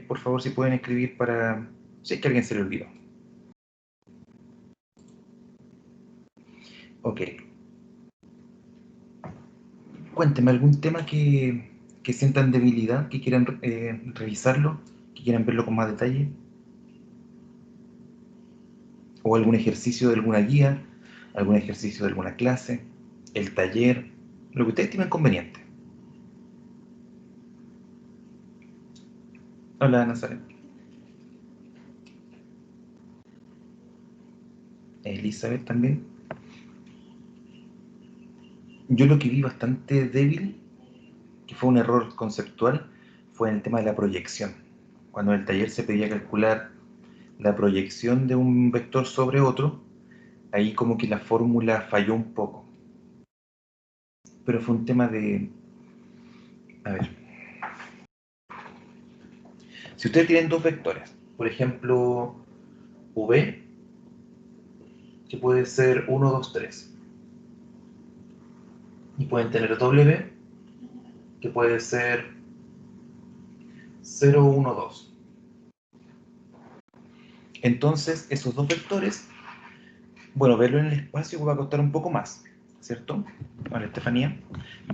Por favor, si pueden escribir para... Si es que a alguien se le olvidó. Ok. Cuénteme algún tema que sientan debilidad, que quieran revisarlo, que quieran verlo con más detalle. O algún ejercicio de alguna guía, algún ejercicio de alguna clase, el taller, lo que ustedes estimen conveniente. Hola, Nazaret. Elizabeth también. Yo lo que vi bastante débil, que fue un error conceptual, fue en el tema de la proyección. Cuando en el taller se pedía calcular la proyección de un vector sobre otro, ahí como que la fórmula falló un poco. Pero fue un tema de... A ver, si ustedes tienen dos vectores, por ejemplo, V, que puede ser 1, 2, 3, y pueden tener W, que puede ser 0, 1, 2. Entonces, esos dos vectores, bueno, verlo en el espacio va a costar un poco más, ¿cierto? Vale, Estefanía,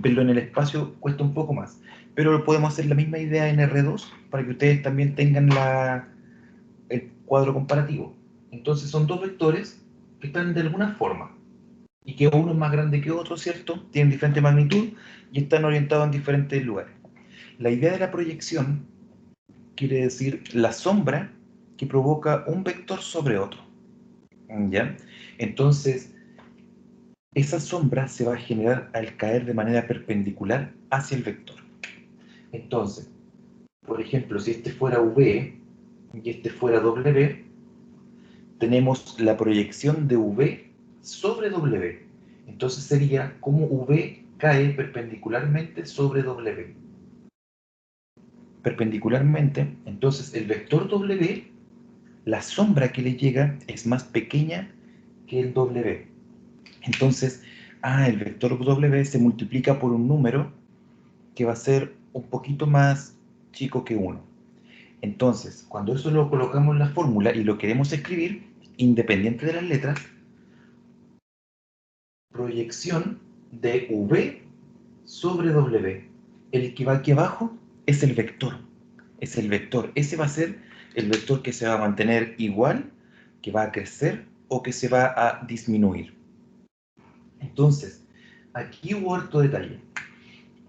verlo en el espacio cuesta un poco más, pero podemos hacer la misma idea en R2 para que ustedes también tengan el cuadro comparativo. Entonces son dos vectores que están de alguna forma y que uno es más grande que otro, ¿cierto? Tienen diferente magnitud y están orientados en diferentes lugares. La idea de la proyección quiere decir la sombra que provoca un vector sobre otro, ¿ya? Entonces, esa sombra se va a generar al caer de manera perpendicular hacia el vector. Entonces, por ejemplo, si este fuera V y este fuera W, tenemos la proyección de V sobre W. Entonces sería como V cae perpendicularmente sobre W. Perpendicularmente, entonces el vector W, la sombra que le llega es más pequeña que el W. Entonces, el vector W se multiplica por un número que va a ser un poquito más chico que 1. Entonces, cuando eso lo colocamos en la fórmula y lo queremos escribir, independiente de las letras, proyección de V sobre W. El que va aquí abajo es el vector. Es el vector. Ese va a ser el vector que se va a mantener igual, que va a crecer o que se va a disminuir. Entonces, aquí hubo harto detalle.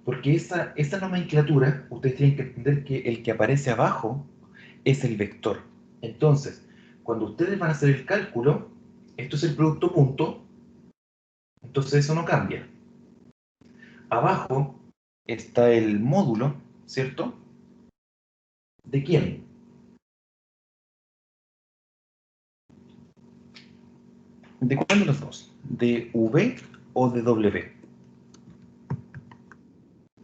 Porque esa nomenclatura, ustedes tienen que entender que el que aparece abajo es el vector. Entonces, cuando ustedes van a hacer el cálculo, esto es el producto punto, entonces eso no cambia. Abajo está el módulo, ¿cierto? ¿De quién? ¿De cuál de los dos? ¿De V o de W?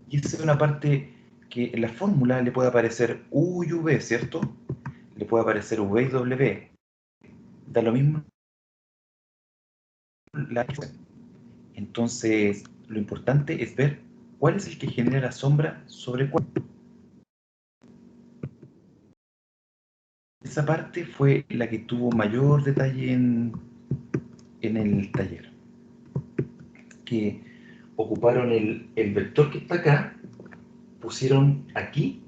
Y esa es una parte que en la fórmula le puede aparecer U y V, ¿cierto? Le puede aparecer V y W. Da lo mismo la... Entonces, lo importante es ver cuál es el que genera la sombra sobre cuál. Esa parte fue la que tuvo mayor detalle en el taller. Que ocuparon el vector que está acá, pusieron aquí,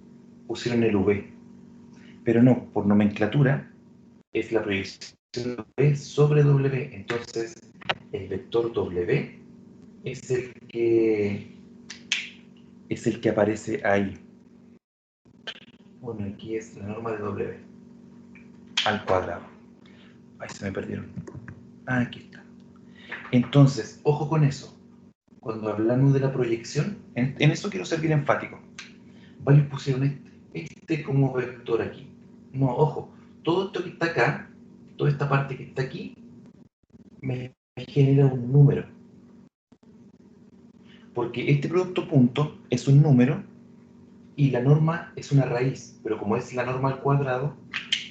pusieron el V. Pero no, por nomenclatura, es la proyección de V sobre W. Entonces, el vector W es el que aparece ahí. Bueno, aquí es la norma de W al cuadrado. Ahí se me perdieron. Aquí está. Entonces, ojo con eso. Cuando hablamos de la proyección, en eso quiero ser bien enfático. Varios pusieron este como vector aquí. No, ojo. Todo esto que está acá, toda esta parte que está aquí, me genera un número. Porque este producto punto es un número y la norma es una raíz. Pero como es la norma al cuadrado,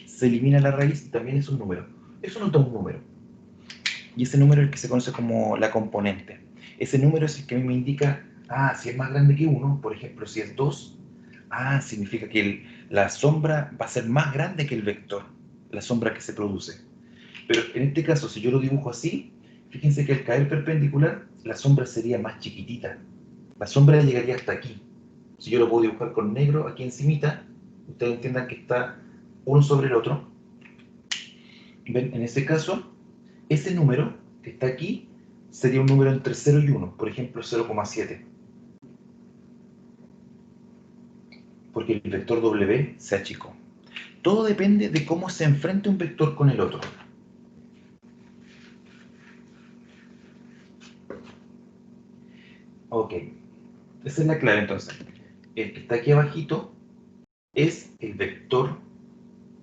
se elimina la raíz y también es un número. Eso no es un número. Y ese número es el que se conoce como la componente. Ese número es el que a mí me indica, si es más grande que 1, por ejemplo, si es 2, Ah, significa que la sombra va a ser más grande que el vector, la sombra que se produce. Pero en este caso, si yo lo dibujo así, fíjense que al caer perpendicular, la sombra sería más chiquitita. La sombra llegaría hasta aquí. Si yo lo puedo dibujar con negro aquí encimita, ustedes entiendan que está uno sobre el otro. ¿Ven? En ese caso, ese número que está aquí sería un número entre 0 y 1, por ejemplo 0,7. Porque el vector W se achicó. Todo depende de cómo se enfrente un vector con el otro. Ok, esa es la clave entonces. El que está aquí abajito es el vector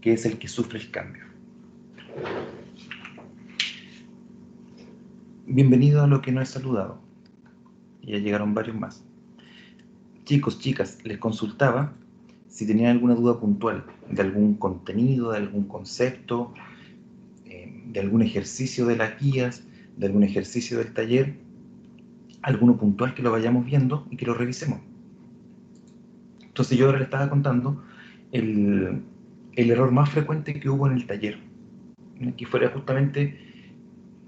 que es el que sufre el cambio. Bienvenido a lo que no he saludado. Ya llegaron varios más. Chicos, chicas, les consultaba si tenían alguna duda puntual de algún contenido, de algún concepto, de algún ejercicio de las guías, de algún ejercicio del taller, alguno puntual que lo vayamos viendo y que lo revisemos. Entonces yo ahora le estaba contando el error más frecuente que hubo en el taller, que fuera justamente,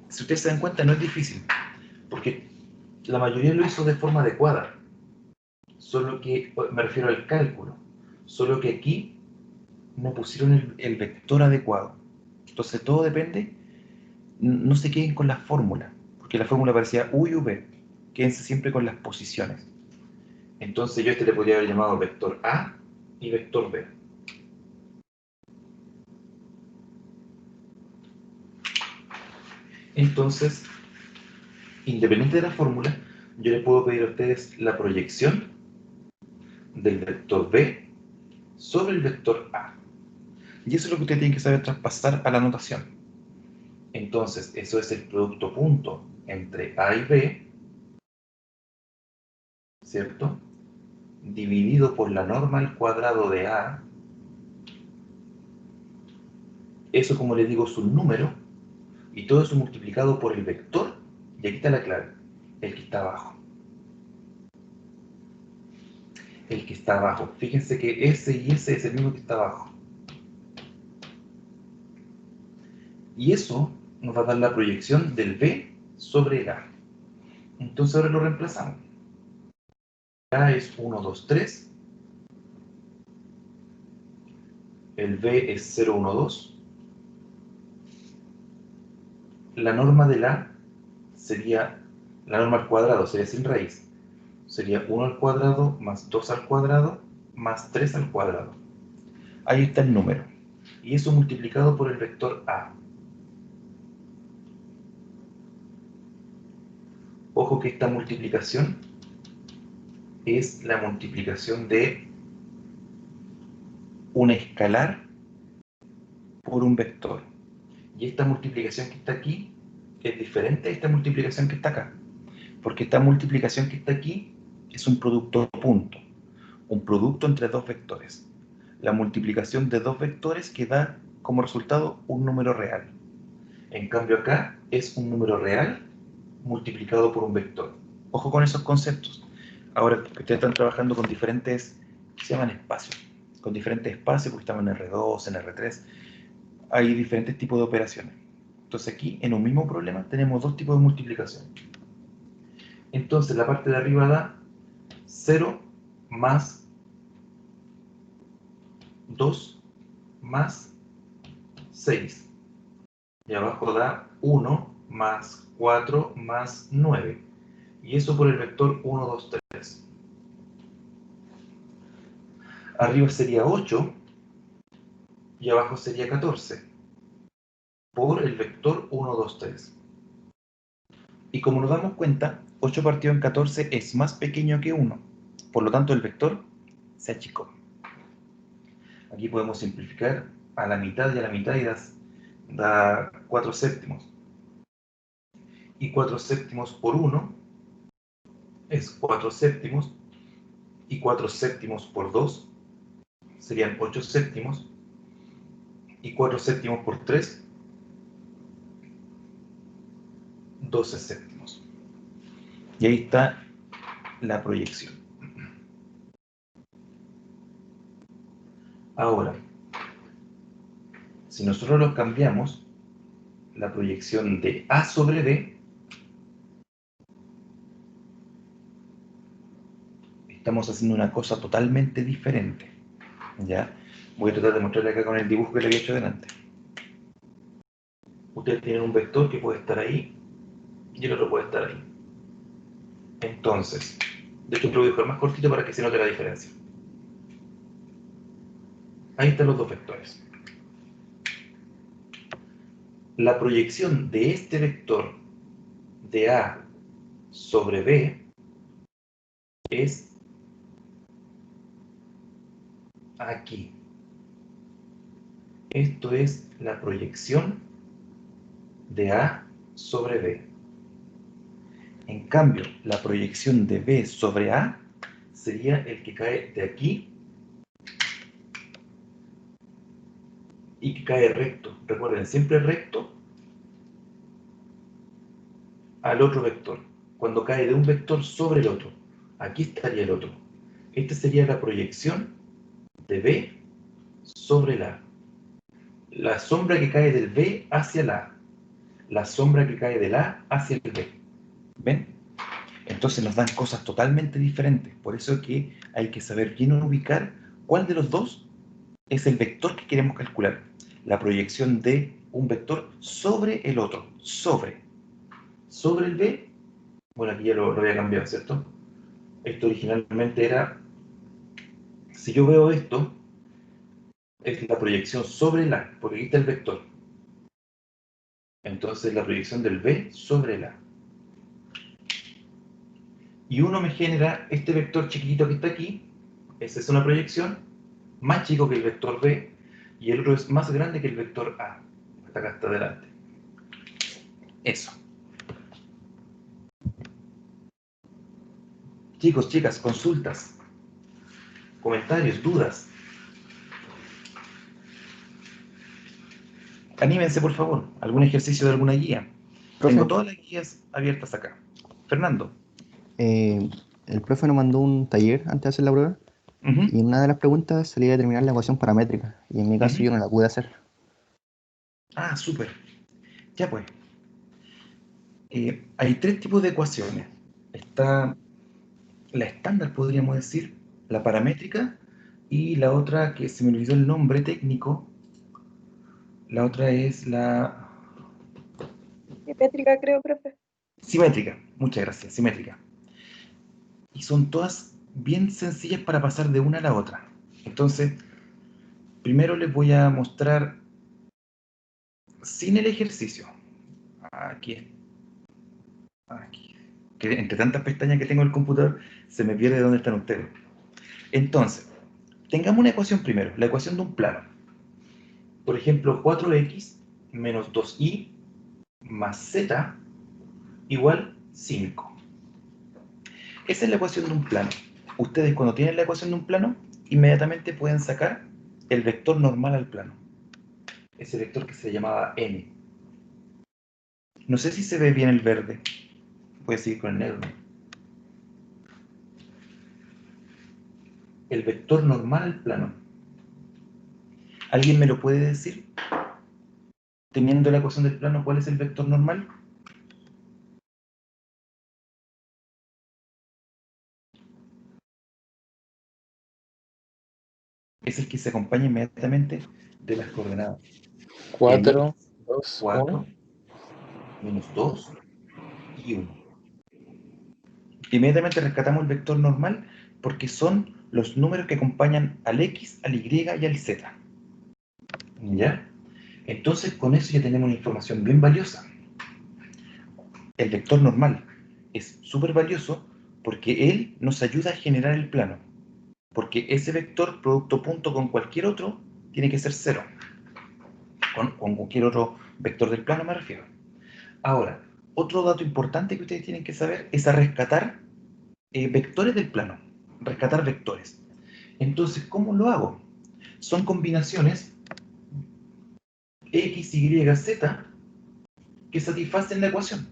si ustedes se dan cuenta, no es difícil, porque la mayoría lo hizo de forma adecuada, solo que, me refiero al cálculo, solo que aquí no pusieron el vector adecuado. Entonces todo depende, no se queden con la fórmula, porque la fórmula parecía U y V, quédense siempre con las posiciones. Entonces yo le podría haber llamado vector A y vector B. Entonces, independiente de la fórmula, yo les puedo pedir a ustedes la proyección del vector B sobre el vector A. Y eso es lo que ustedes tienen que saber traspasar a la notación. Entonces, eso es el producto punto entre A y B, ¿cierto? Dividido por la norma al cuadrado de A. Eso, como les digo, es un número. Y todo eso multiplicado por el vector. Y aquí está la clave. El que está abajo. El que está abajo. Fíjense que ese y ese es el mismo que está abajo. Y eso nos va a dar la proyección del B sobre el A. Entonces ahora lo reemplazamos. A es 1, 2, 3. El B es 0, 1, 2. La norma del A sería, la norma al cuadrado sería sin raíz. Sería 1 al cuadrado más 2 al cuadrado más 3 al cuadrado. Ahí está el número. Y eso multiplicado por el vector A. Ojo que esta multiplicación es la multiplicación de un escalar por un vector. Y esta multiplicación que está aquí es diferente a esta multiplicación que está acá. Porque esta multiplicación que está aquí es un producto punto. Un producto entre dos vectores. La multiplicación de dos vectores que da como resultado un número real. En cambio acá es un número real multiplicado por un vector. Ojo con esos conceptos. Ahora que ustedes están trabajando con diferentes, se llaman espacios, con diferentes espacios, porque estamos en R2, en R3, hay diferentes tipos de operaciones. Entonces aquí, en un mismo problema, tenemos dos tipos de multiplicación. Entonces la parte de arriba da 0 más 2 más 6. Y abajo da 1 más 4 más 9. Y eso por el vector 1, 2, 3. Arriba sería 8 y abajo sería 14 por el vector 1, 2, 3. Y como nos damos cuenta, 8 partido en 14 es más pequeño que 1. Por lo tanto, el vector se achicó. Aquí podemos simplificar a la mitad y a la mitad y da 4 séptimos. Y 4 séptimos por 1 es 4 séptimos. Y 4 séptimos por 2 serían 8 séptimos. Y 4 séptimos por 3, 12 séptimos. Y ahí está la proyección. Ahora, si nosotros los cambiamos, la proyección de A sobre B, estamos haciendo una cosa totalmente diferente. ¿Ya? Voy a tratar de mostrarle acá con el dibujo que le había hecho delante. Ustedes tienen un vector que puede estar ahí y el otro puede estar ahí. Entonces, de hecho, lo voy a dejar más cortito para que se note la diferencia. Ahí están los dos vectores. La proyección de este vector de A sobre B es aquí. Esto es la proyección de A sobre B. En cambio, la proyección de B sobre A sería el que cae de aquí y que cae recto. Recuerden, siempre recto al otro vector. Cuando cae de un vector sobre el otro. Aquí estaría el otro. Esta sería la proyección de B sobre la A. La sombra que cae del B hacia la A. La sombra que cae del A hacia el B. ¿Ven? Entonces nos dan cosas totalmente diferentes. Por eso es que hay que saber bien ubicar cuál de los dos es el vector que queremos calcular. La proyección de un vector sobre el otro. Sobre el B. Bueno, aquí ya lo había cambiado, ¿cierto? Esto originalmente era, si yo veo esto, es la proyección sobre el A, porque aquí está el vector. Entonces la proyección del B sobre el A. Y uno me genera este vector chiquitito que está aquí, esa es una proyección, más chico que el vector B, y el otro es más grande que el vector A. Hasta acá está adelante. Eso. Chicos, chicas, consultas, comentarios, dudas. Anímense, por favor. ¿Algún ejercicio de alguna guía? Profe, Tengo todas las guías abiertas acá. Fernando. el profe nos mandó un taller antes de hacer la prueba Ujú, y una de las preguntas salía a determinar la ecuación paramétrica y en mi caso ujú. yo no la pude hacer. Ah, súper. Ya pues. Hay tres tipos de ecuaciones. Está la estándar, podríamos decir, la paramétrica, y la otra, que se me olvidó el nombre técnico, la otra es la Simétrica, creo, profe. simétrica. Muchas gracias, simétrica. Y son todas bien sencillas para pasar de una a la otra. Entonces, primero les voy a mostrar sin el ejercicio. Aquí, aquí. Que entre tantas pestañas que tengo en el computador, se me pierde dónde están ustedes. Entonces, tengamos una ecuación primero, la ecuación de un plano. Por ejemplo, 4x menos 2y más z igual 5. Esa es la ecuación de un plano. Ustedes, cuando tienen la ecuación de un plano, inmediatamente pueden sacar el vector normal al plano. Ese vector que se llamaba n. No sé si se ve bien el verde. Voy a seguir con el negro. El vector normal al plano. ¿Alguien me lo puede decir? Teniendo la ecuación del plano, ¿cuál es el vector normal? Es el que se acompaña inmediatamente de las coordenadas. 4, 2, 1. 4, menos 2 y 1. Inmediatamente rescatamos el vector normal porque son los números que acompañan al x, al y y al z. ¿Ya? Entonces con eso ya tenemos una información bien valiosa. El vector normal es súper valioso porque él nos ayuda a generar el plano. Porque ese vector producto punto con cualquier otro tiene que ser 0. Con cualquier otro vector del plano me refiero. Ahora, otro dato importante que ustedes tienen que saber es a rescatar vectores del plano. Rescatar vectores. Entonces, ¿cómo lo hago? Son combinaciones x, y, z que satisfacen la ecuación.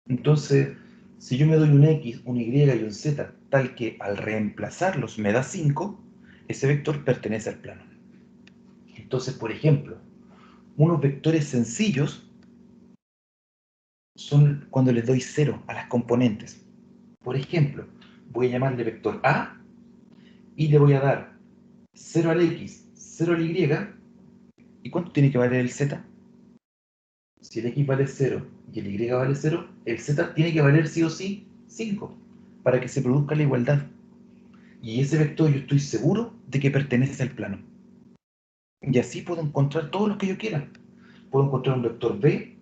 Entonces, si yo me doy un x, un y y un z tal que al reemplazarlos me da 5, ese vector pertenece al plano. Entonces, por ejemplo, unos vectores sencillos son cuando les doy 0 a las componentes. Por ejemplo, voy a llamarle vector A y le voy a dar 0 al X, 0 al Y. ¿Y cuánto tiene que valer el Z? Si el X vale 0 y el Y vale 0, el Z tiene que valer sí o sí 5 para que se produzca la igualdad. Y ese vector yo estoy seguro de que pertenece al plano. Y así puedo encontrar todos los que yo quiera. Puedo encontrar un vector B,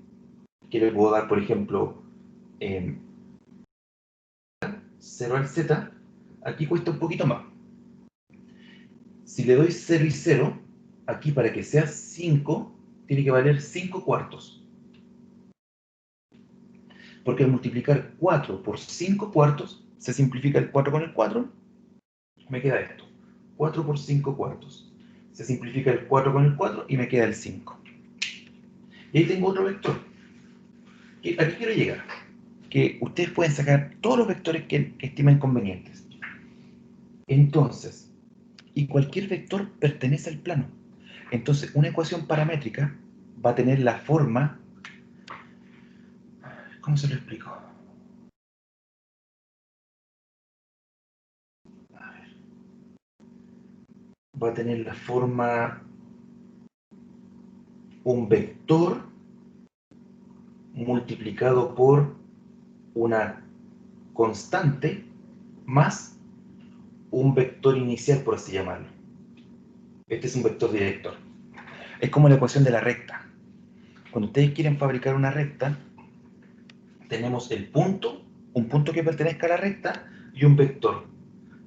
que le puedo dar, por ejemplo, 0 al Z. Aquí cuesta un poquito más. Si le doy 0 y 0, aquí para que sea 5, tiene que valer 5 cuartos. Porque al multiplicar 4 por 5 cuartos, se simplifica el 4 con el 4, me queda esto. 4 por 5 cuartos. Se simplifica el 4 con el 4 y me queda el 5. Y ahí tengo otro vector. Aquí quiero llegar. Que ustedes pueden sacar todos los vectores que estimen convenientes. Entonces, y cualquier vector pertenece al plano. Entonces, una ecuación paramétrica va a tener la forma... ¿Cómo se lo explico? A ver. Va a tener la forma... un vector multiplicado por una constante más un vector inicial, por así llamarlo. Este es un vector director. Es como la ecuación de la recta. Cuando ustedes quieren fabricar una recta, tenemos el punto, un punto que pertenezca a la recta y un vector.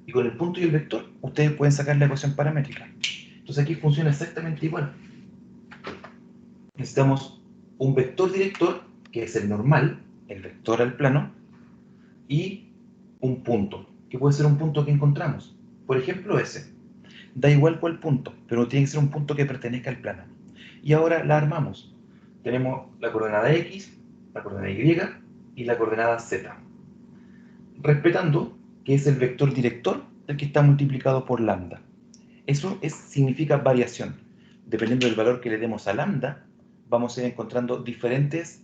Y con el punto y el vector, ustedes pueden sacar la ecuación paramétrica. Entonces aquí funciona exactamente igual. Necesitamos un vector director, que es el normal, el vector al plano, y un punto, que puede ser un punto que encontramos. Por ejemplo, ese. Da igual cuál punto, pero tiene que ser un punto que pertenezca al plano. Y ahora la armamos. Tenemos la coordenada X, la coordenada Y y la coordenada Z. Respetando que es el vector director el que está multiplicado por lambda. Eso significa variación. Dependiendo del valor que le demos a lambda, vamos a ir encontrando diferentes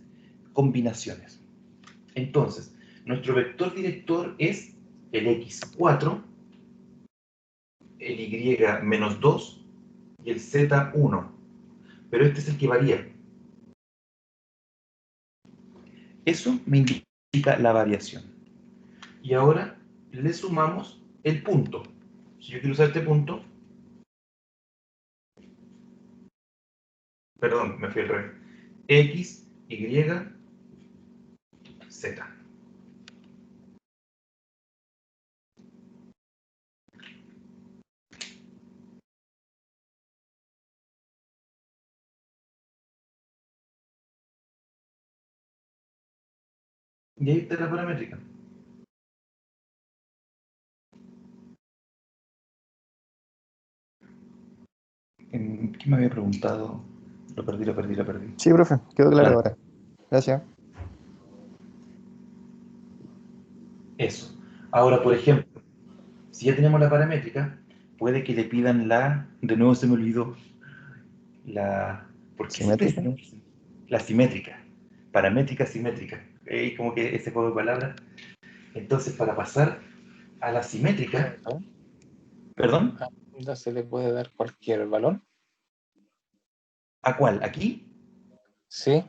combinaciones. Entonces, nuestro vector director es el x4, el y menos 2 y el z1. Pero este es el que varía. Eso me indica la variación. Y ahora le sumamos el punto. Si yo quiero usar este punto, perdón, me fui al revés. X, Y, Z. Y ahí está la paramétrica. ¿Qué me había preguntado? Lo perdí. Sí, profe, quedó claro Claro. ahora. Gracias. Eso. Ahora, por ejemplo, si ya tenemos la paramétrica, puede que le pidan de nuevo se me olvidó, ¿por qué siempre ¿Simétrica? decimos la simétrica? Paramétrica, simétrica. Como que ese juego de palabras. Entonces, para pasar a la simétrica, ¿No? ¿perdón? ¿No se le puede dar cualquier valor? ¿A cuál? ¿Aquí? Sí.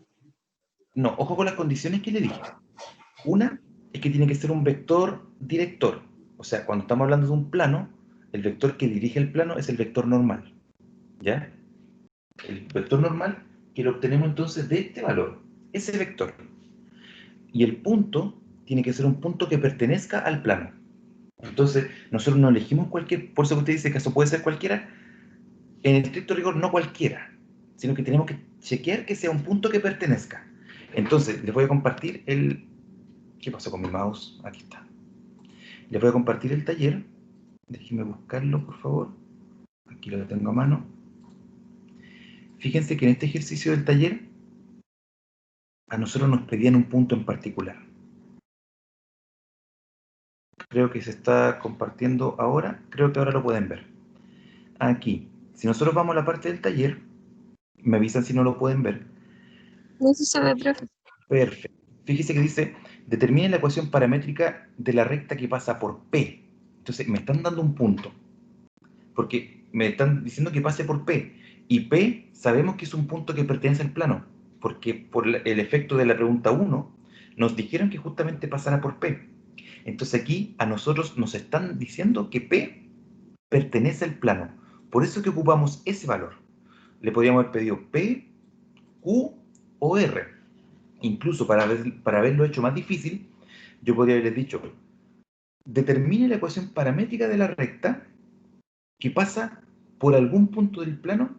No, ojo con las condiciones que le dije. Una es que tiene que ser un vector director. O sea, cuando estamos hablando de un plano, el vector que dirige el plano es el vector normal. ¿Ya? El vector normal que lo obtenemos entonces de este valor, ese vector. Y el punto tiene que ser un punto que pertenezca al plano. Entonces, nosotros no elegimos cualquier, por eso que usted dice que eso puede ser cualquiera, en el estricto rigor no cualquiera, sino que tenemos que chequear que sea un punto que pertenezca. Entonces, les voy a compartir el... ¿Qué pasó con mi mouse? Aquí está. Les voy a compartir el taller. Déjenme buscarlo, por favor. Aquí lo tengo a mano. Fíjense que en este ejercicio del taller, a nosotros nos pedían un punto en particular. Creo que se está compartiendo ahora. Creo que ahora lo pueden ver. aquí. Si nosotros vamos a la parte del taller, me avisan si no lo pueden ver. No sé si se ve, profe. Perfecto. Fíjese que dice, determine la ecuación paramétrica de la recta que pasa por P. Entonces, me están dando un punto. Porque me están diciendo que pase por P. Y P sabemos que es un punto que pertenece al plano. Porque por el efecto de la pregunta 1, nos dijeron que justamente pasara por P. Entonces aquí a nosotros nos están diciendo que P pertenece al plano. Por eso que ocupamos ese valor. Le podríamos haber pedido P, Q o R. Incluso para haberlo hecho más difícil, yo podría haberles dicho, determine la ecuación paramétrica de la recta que pasa por algún punto del plano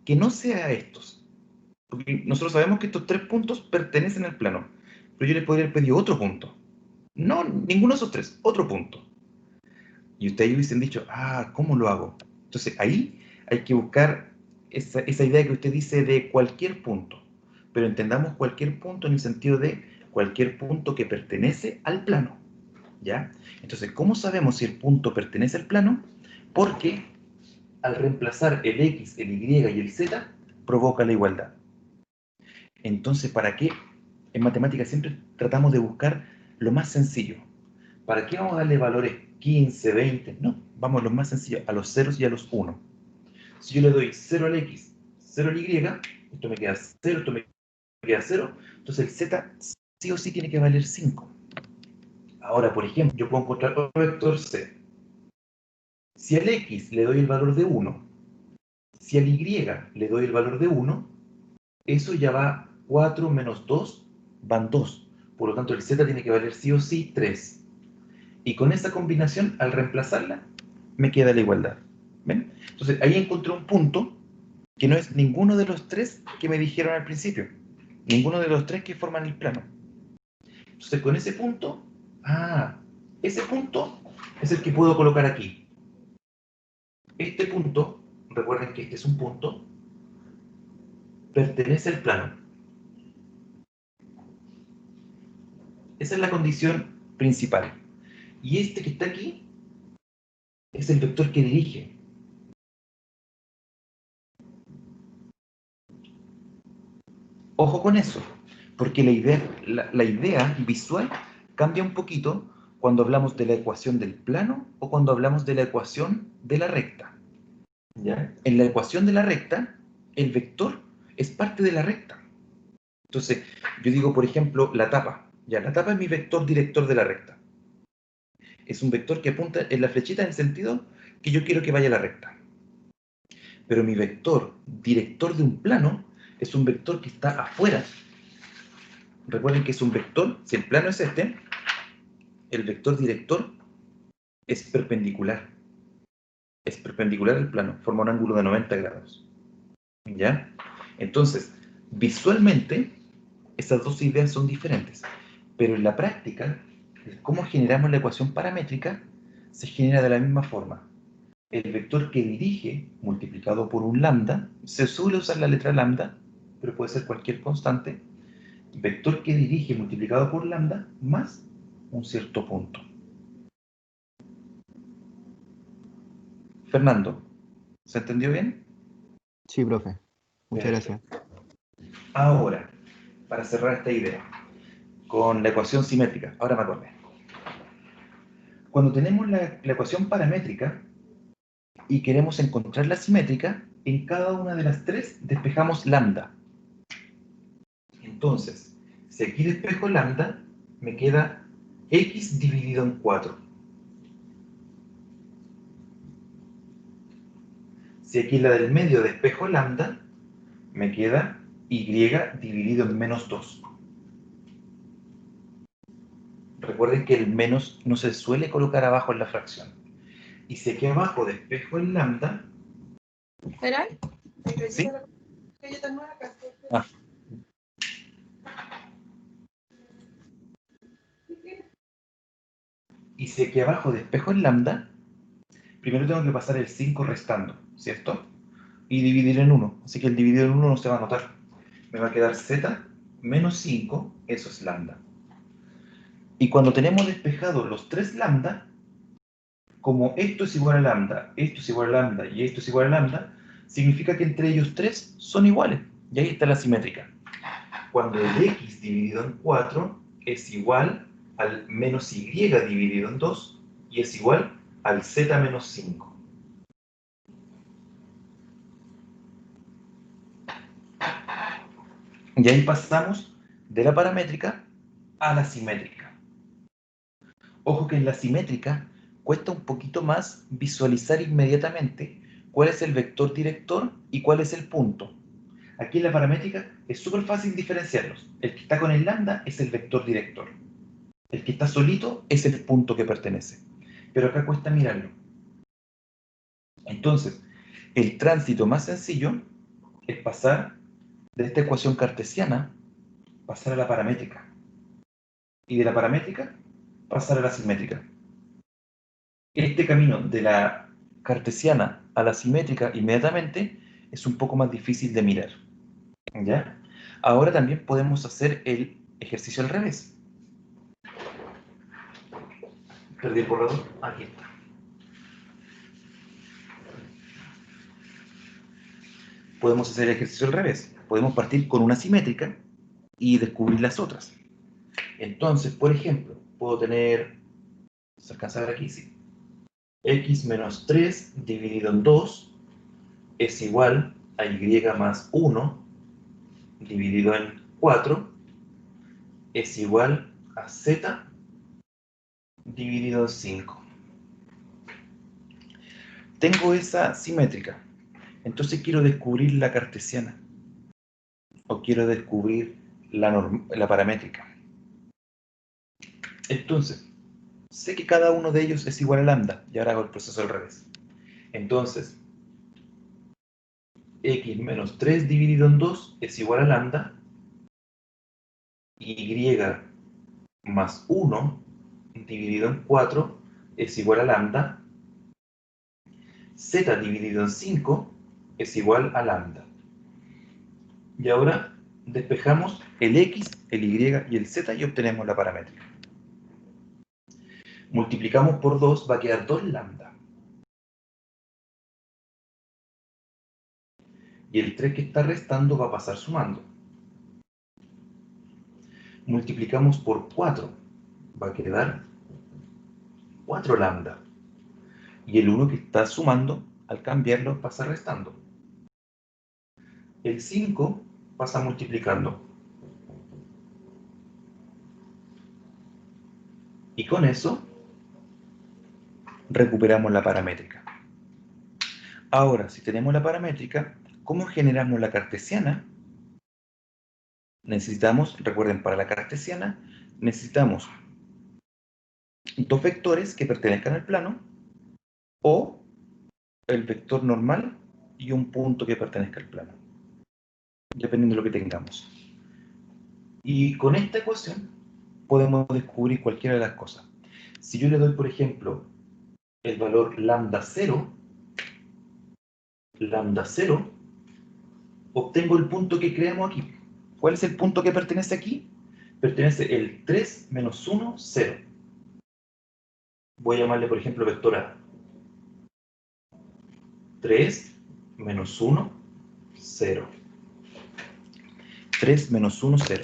que no sea estos. Porque nosotros sabemos que estos 3 puntos pertenecen al plano, pero yo les podría haber pedido otro punto. No, ninguno de esos 3, otro punto. Y ustedes hubiesen dicho, ah, ¿cómo lo hago? Entonces ahí hay que buscar esa idea que usted dice de cualquier punto. Pero entendamos cualquier punto en el sentido de cualquier punto que pertenece al plano. ¿Ya? Entonces, ¿cómo sabemos si el punto pertenece al plano? Porque al reemplazar el X, el Y y el Z, provoca la igualdad. Entonces, ¿para qué? En matemáticas siempre tratamos de buscar lo más sencillo. ¿Para qué vamos a darle valores 15, 20? No, vamos a lo más sencillo, a los ceros y a los 1. Si yo le doy 0 al X, 0 al Y, esto me queda 0, esto me queda 0, entonces el Z sí o sí tiene que valer 5. Ahora, por ejemplo, yo puedo encontrar otro vector C. Si al X le doy el valor de 1, si al Y le doy el valor de 1, eso ya va 4 menos 2, van 2. Por lo tanto, el Z tiene que valer sí o sí 3. Y con esa combinación, al reemplazarla, me queda la igualdad. ¿Ven? Entonces, ahí encontré un punto que no es ninguno de los 3 que me dijeron al principio. Ninguno de los 3 que forman el plano. Entonces, con ese punto, ese punto es el que puedo colocar aquí. Este punto, recuerden que este es un punto, pertenece al plano. Esa es la condición principal. Y este que está aquí es el vector que dirige. Ojo con eso, porque la idea visual cambia un poquito cuando hablamos de la ecuación del plano o cuando hablamos de la ecuación de la recta. ¿Ya? En la ecuación de la recta, el vector es parte de la recta. Entonces, yo digo, por ejemplo, la tapa. Ya, la tapa es mi vector director de la recta. Es un vector que apunta en la flechita en el sentido que yo quiero que vaya a la recta. Pero mi vector director de un plano es un vector que está afuera. Recuerden que es un vector, si el plano es este, el vector director es perpendicular. Es perpendicular al plano, forma un ángulo de 90 grados. ¿Ya? Entonces, visualmente, esas dos ideas son diferentes. Pero en la práctica, cómo generamos la ecuación paramétrica se genera de la misma forma. El vector que dirige, multiplicado por un lambda, se suele usar la letra lambda, pero puede ser cualquier constante, vector que dirige multiplicado por lambda más un cierto punto. Fernando, ¿se entendió bien? Sí, profe. Muchas Perfecto. gracias. Ahora, para cerrar esta idea, con la ecuación simétrica, ahora me acordé. Cuando tenemos la ecuación paramétrica y queremos encontrar la simétrica, en cada una de las tres despejamos lambda. Entonces, si aquí despejo lambda, me queda x dividido en 4. Si aquí la del medio despejo lambda, me queda y dividido en menos 2. Recuerden que el menos no se suele colocar abajo en la fracción. Y si aquí abajo despejo el lambda... ¿Esperan? ¿Sí? Ah. Y si aquí abajo despejo el lambda, primero tengo que pasar el 5 restando, ¿cierto? Y dividir en 1. Así que el dividido en 1 no se va a notar. Me va a quedar z menos 5, eso es lambda. Y cuando tenemos despejados los 3 lambda, como esto es igual a lambda, esto es igual a lambda y esto es igual a lambda, significa que entre ellos tres son iguales. Y ahí está la simétrica. Cuando el x dividido en 4 es igual al menos y dividido en 2 y es igual al z menos 5. Y ahí pasamos de la paramétrica a la simétrica. Ojo que en la simétrica cuesta un poquito más visualizar inmediatamente cuál es el vector director y cuál es el punto. Aquí en la paramétrica es súper fácil diferenciarlos. El que está con el lambda es el vector director. El que está solito es el punto que pertenece. Pero acá cuesta mirarlo. Entonces, el tránsito más sencillo es pasar de esta ecuación cartesiana, pasar a la paramétrica. Y de la paramétrica, pasar a la simétrica. Este camino de la cartesiana a la simétrica inmediatamente es un poco más difícil de mirar. ¿Ya? Ahora también podemos hacer el ejercicio al revés. Perdí el borrador. Aquí está. Podemos hacer el ejercicio al revés. Podemos partir con una simétrica y descubrir las otras. Entonces, por ejemplo, puedo tener, ¿se alcanza a ver aquí? Sí. X menos 3 dividido en 2 es igual a Y más 1 dividido en 4 es igual a Z dividido en 5. Tengo esa simétrica. Entonces quiero descubrir la cartesiana. O quiero descubrir la paramétrica. Entonces, sé que cada uno de ellos es igual a lambda. Y ahora hago el proceso al revés. Entonces, x menos 3 dividido en 2 es igual a lambda. Y más 1 dividido en 4 es igual a lambda. Z dividido en 5 es igual a lambda. Y ahora despejamos el x, el y y el z y obtenemos la paramétrica. Multiplicamos por 2, va a quedar 2 lambda. Y el 3 que está restando va a pasar sumando. Multiplicamos por 4, va a quedar 4 lambda. Y el 1 que está sumando, al cambiarlo, pasa restando. El 5 pasa multiplicando. Y con eso recuperamos la paramétrica. Ahora, si tenemos la paramétrica, ¿cómo generamos la cartesiana? Necesitamos, recuerden, para la cartesiana, necesitamos dos vectores que pertenezcan al plano o el vector normal y un punto que pertenezca al plano, dependiendo de lo que tengamos. Y con esta ecuación podemos descubrir cualquiera de las cosas. Si yo le doy, por ejemplo, el valor lambda 0, obtengo el punto que creamos aquí. ¿Cuál es el punto que pertenece aquí? Pertenece el 3 menos 1, 0. Voy a llamarle, por ejemplo, vector A. 3 menos 1, 0. 3 menos 1, 0.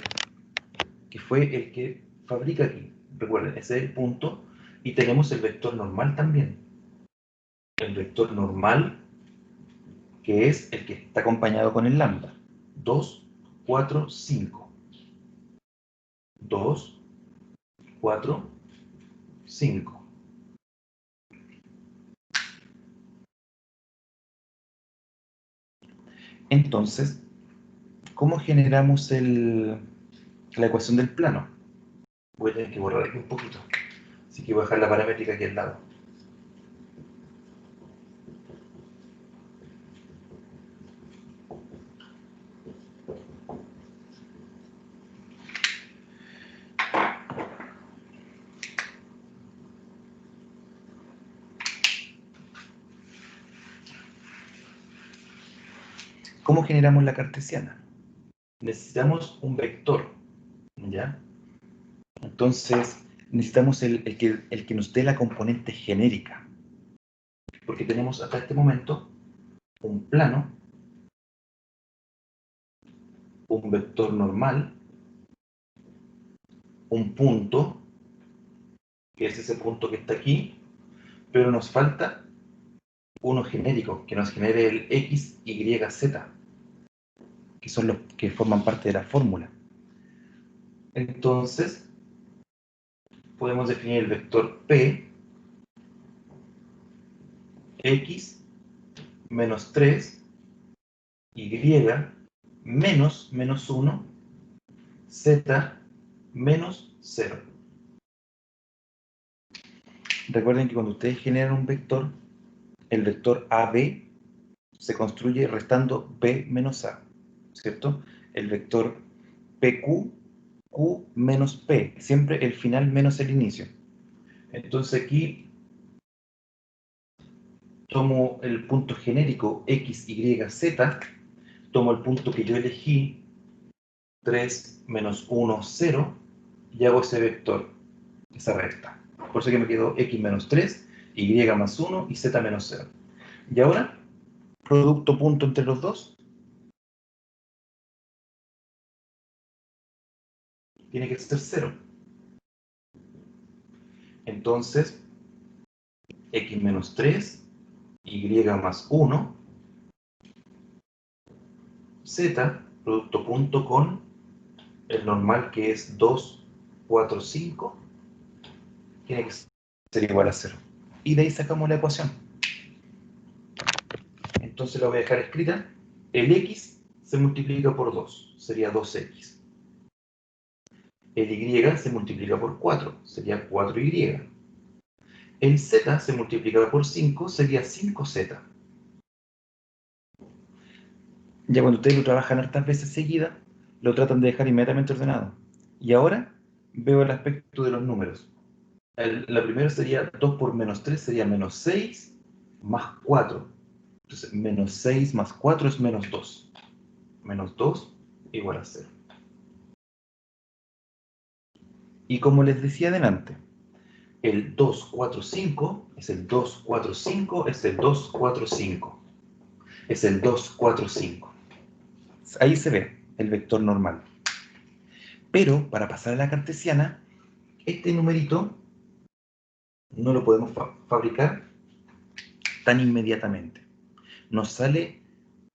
Que fue el que fabrica aquí. Recuerden, ese es el punto. Y tenemos el vector normal también. El vector normal, que es el que está acompañado con el lambda. 2, 4, 5. 2, 4, 5. Entonces, ¿cómo generamos la ecuación del plano? Voy a tener que borrar aquí un poquito. Así que voy a dejar la paramétrica aquí al lado. ¿Cómo generamos la cartesiana? Necesitamos un vector, ¿ya? Entonces, necesitamos el que nos dé la componente genérica. Porque tenemos hasta este momento un plano, un vector normal, un punto, que es ese punto que está aquí, pero nos falta uno genérico, que nos genere el X, Y, Z, que son los que forman parte de la fórmula. Entonces, podemos definir el vector P, X, menos 3, Y, menos 1, Z, menos 0. Recuerden que cuando ustedes generan un vector, el vector AB se construye restando B menos A, ¿cierto? El vector PQ, Q menos P, siempre el final menos el inicio. Entonces aquí tomo el punto genérico X, Y, Z, tomo el punto que yo elegí, 3 menos 1, 0, y hago ese vector, esa recta. Por eso que me quedó X menos 3, Y más 1 y Z menos 0. Y ahora, producto punto entre los dos, tiene que ser 0. Entonces, X menos 3, Y más 1, Z, producto punto con el normal que es 2, 4, 5, tiene que ser igual a 0. Y de ahí sacamos la ecuación. Entonces la voy a dejar escrita. El X se multiplica por 2, sería 2X. El Y se multiplica por 4, sería 4Y. El Z se multiplica por 5, sería 5Z. Ya cuando ustedes lo trabajan hartas veces seguidas, lo tratan de dejar inmediatamente ordenado. Y ahora veo el aspecto de los números. La primera sería 2 por menos 3, sería menos 6 más 4. Entonces, menos 6 más 4 es menos 2. Menos 2 igual a 0. Y como les decía adelante, el 2, 4, 5 es el 2, 4, 5, es el 2, 4, 5. Es el 2, 4, 5. Ahí se ve el vector normal. Pero para pasar a la cartesiana, este numerito no lo podemos fabricar tan inmediatamente. Nos sale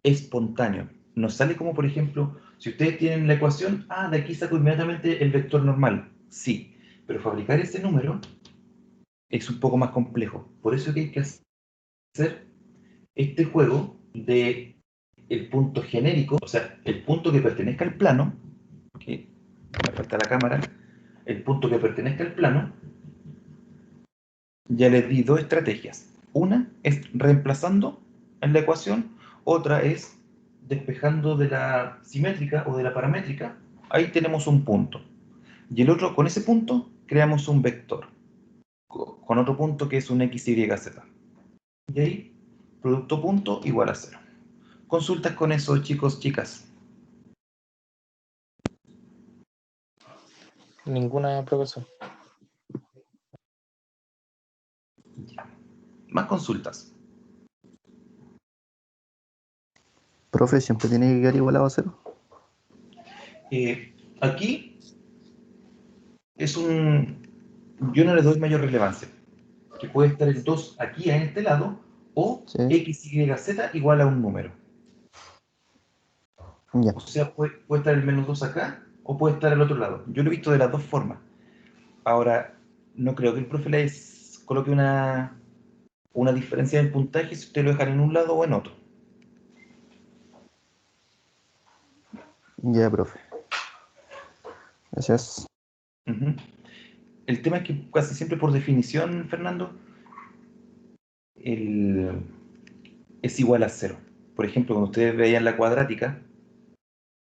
espontáneo. Nos sale como, por ejemplo, si ustedes tienen la ecuación, de aquí saco inmediatamente el vector normal. Sí, pero fabricar ese número es un poco más complejo. Por eso que hay que hacer este juego de el punto genérico, o sea, el punto que pertenezca al plano, que me falta la cámara, el punto que pertenezca al plano. Ya les di dos estrategias. Una es reemplazando en la ecuación, otra es despejando de la simétrica o de la paramétrica. Ahí tenemos un punto. Y el otro, con ese punto, creamos un vector. Con otro punto que es un x, y, z. Y ahí, producto punto igual a 0. Consultas con eso, chicos, chicas. Ninguna, profesor. Ya. Más consultas. Profe, siempre tiene que quedar igualado a 0. Aquí es un... Yo no le doy mayor relevancia. Que puede estar el 2 aquí en este lado, o Sí, x, y, z igual a un número. ya. O sea, puede estar el menos 2 acá, o puede estar al otro lado. Yo lo he visto de las dos formas. Ahora, no creo que el profe les coloque una diferencia en puntaje si usted lo dejan en un lado o en otro. Ya, profe. Gracias. Uh-huh. El tema es que casi siempre por definición, Fernando, es igual a 0. Por ejemplo, cuando ustedes veían la cuadrática,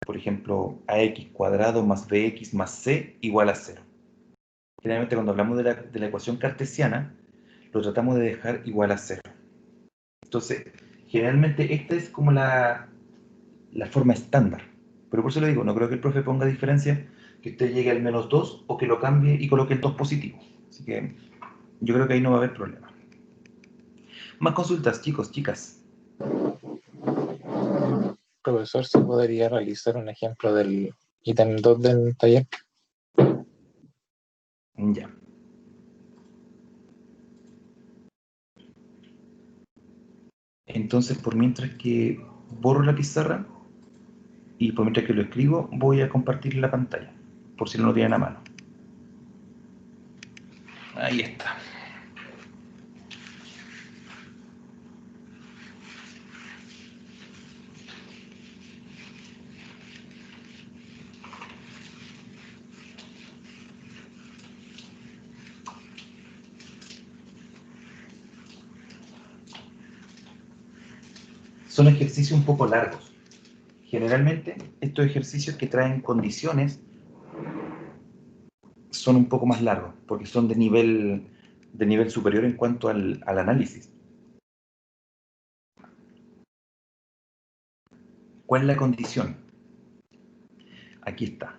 por ejemplo, ax cuadrado más bx más c igual a 0. Generalmente cuando hablamos de la ecuación cartesiana, lo tratamos de dejar igual a 0. Entonces, generalmente esta es como la forma estándar. Pero por eso le digo, no creo que el profe ponga diferencia, que usted llegue al menos 2 o que lo cambie y coloque el 2 positivo. Así que yo creo que ahí no va a haber problema. Más consultas, chicos, chicas. Profesor, ¿se podría realizar un ejemplo del ítem 2 del taller? Ya. Entonces, por mientras que borro la pizarra y por mientras que lo escribo, voy a compartir la pantalla, por si no lo tienen a mano. Ahí está. Son ejercicios un poco largos. Generalmente, estos ejercicios que traen condiciones son un poco más largos, porque son de nivel superior en cuanto al análisis. ¿Cuál es la condición? Aquí está.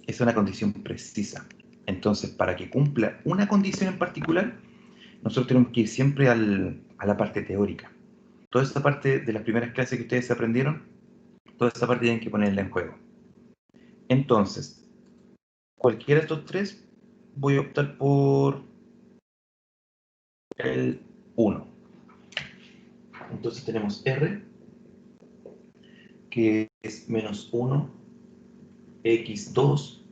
Es una condición precisa. Entonces, para que cumpla una condición en particular, nosotros tenemos que ir siempre a la parte teórica. Toda esa parte de las primeras clases que ustedes aprendieron, toda esa parte tienen que ponerla en juego. Entonces, cualquiera de estos tres, voy a optar por el 1. Entonces tenemos R, que es menos 1, X2.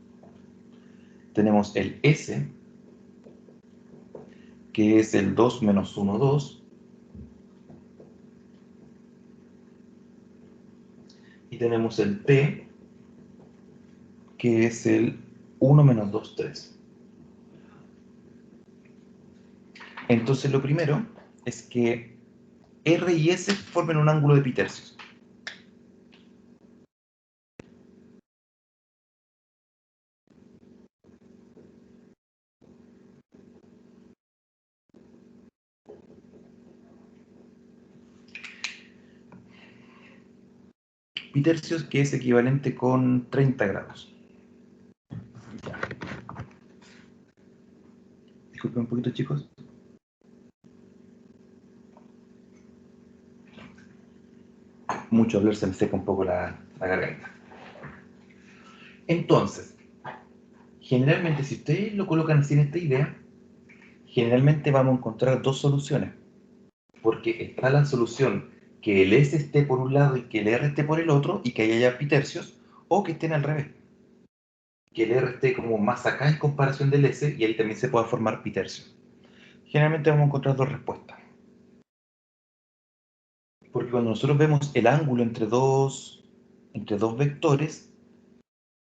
Tenemos el S, que es el 2 menos 1, 2. Y tenemos el P, que es el 1 menos 2, 3. Entonces lo primero es que R y S formen un ángulo de pi tercios. Pi tercios, que es equivalente con 30 grados. Ya. Disculpen un poquito, chicos. Mucho hablar, se me seca un poco la garganta. Entonces, generalmente, si ustedes lo colocan así en esta idea, generalmente vamos a encontrar dos soluciones. Porque está la solución que el S esté por un lado y que el R esté por el otro, y que haya pi tercios, o que estén al revés. Que el R esté como más acá en comparación del S, y ahí también se pueda formar pi tercios. Generalmente vamos a encontrar dos respuestas. Porque cuando nosotros vemos el ángulo entre dos vectores,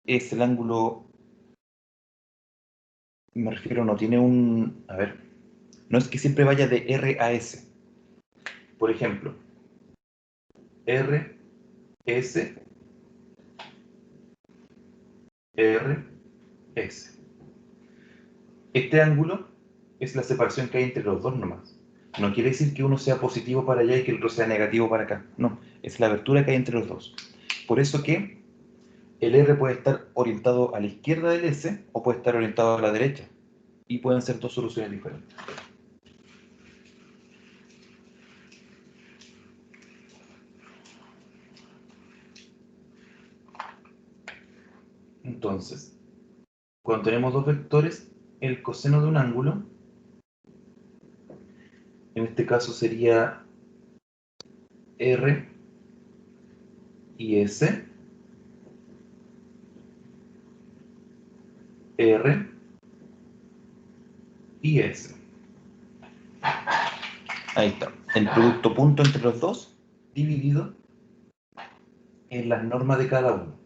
es el ángulo, me refiero, no tiene un, a ver, no es que siempre vaya de R a S. Por ejemplo, R, S, R, S. Este ángulo es la separación que hay entre los dos nomás. No quiere decir que uno sea positivo para allá y que el otro sea negativo para acá. No, es la abertura que hay entre los dos. Por eso que el R puede estar orientado a la izquierda del S o puede estar orientado a la derecha. Y pueden ser dos soluciones diferentes. Entonces, cuando tenemos dos vectores, el coseno de un ángulo, en este caso sería R y S, R y S. Ahí está. El producto punto entre los dos dividido en las normas de cada uno.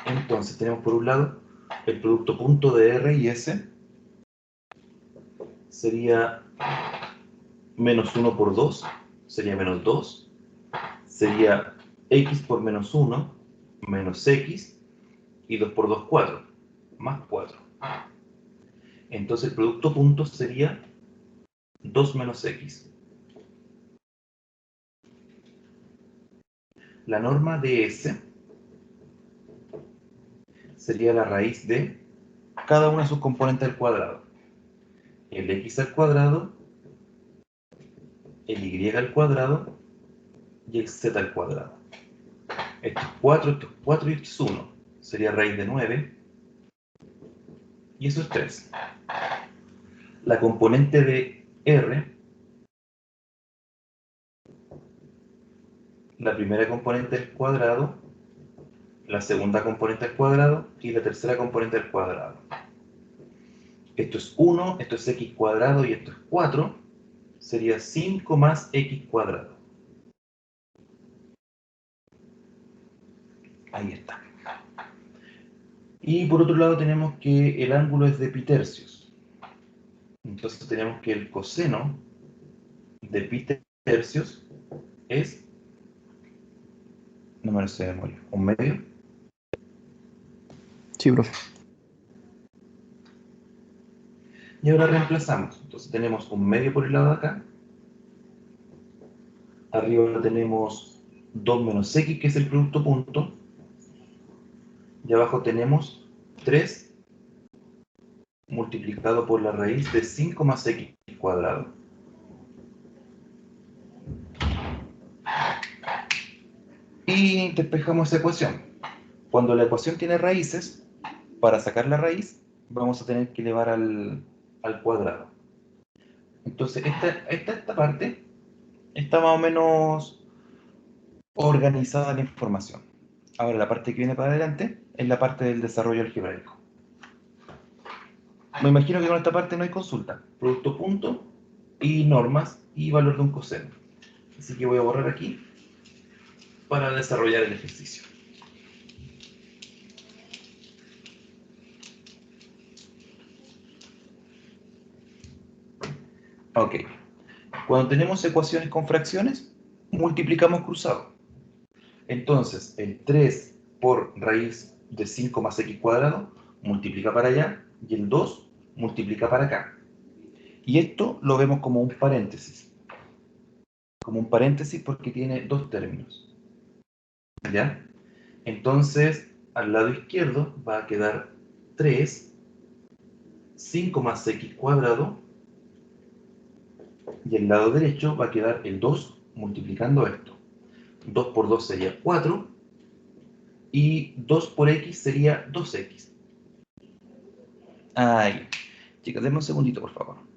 Entonces tenemos por un lado el producto punto de R y S sería menos 1 por 2, sería menos 2, sería x por menos 1, menos x, y 2 por 2, 4, más 4. Entonces el producto punto sería 2 menos x. La norma de S sería la raíz de cada una de sus componentes al cuadrado. el x al cuadrado, el y al cuadrado y el z al cuadrado. Esto es 4 y esto es 1. Sería raíz de 9. Y eso es 3. La componente de r, la primera componente al cuadrado, la segunda componente al cuadrado y la tercera componente al cuadrado. Esto es 1, esto es x cuadrado y esto es 4. Sería 5 más x cuadrado. Ahí está. Y por otro lado tenemos que el ángulo es de pi tercios. Entonces tenemos que el coseno de pi tercios es, no me lo sé de memoria, 1/2. Sí, profe. Y ahora reemplazamos. Entonces tenemos 1/2 por el lado de acá. Arriba tenemos 2 menos x, que es el producto punto. Y abajo tenemos 3 multiplicado por la raíz de 5 más x cuadrado. Y despejamos esa ecuación. Cuando la ecuación tiene raíces, para sacar la raíz, vamos a tener que elevar al cuadrado. Entonces, esta parte está más o menos organizada la información. Ahora, la parte que viene para adelante es la parte del desarrollo algebraico. Me imagino que con esta parte no hay consulta. Producto punto y normas y valor de un coseno. Así que voy a borrar aquí para desarrollar el ejercicio. Ok. Cuando tenemos ecuaciones con fracciones, multiplicamos cruzado. Entonces, el 3 por raíz de 5 más x cuadrado multiplica para allá y el 2 multiplica para acá. Y esto lo vemos como un paréntesis. Como un paréntesis porque tiene dos términos. ¿Ya? Entonces, al lado izquierdo va a quedar 3, 5 más x cuadrado, y el lado derecho va a quedar el 2 multiplicando esto. 2 por 2 sería 4, y 2 por x sería 2x. Ahí. Chicas, denme un segundito, por favor.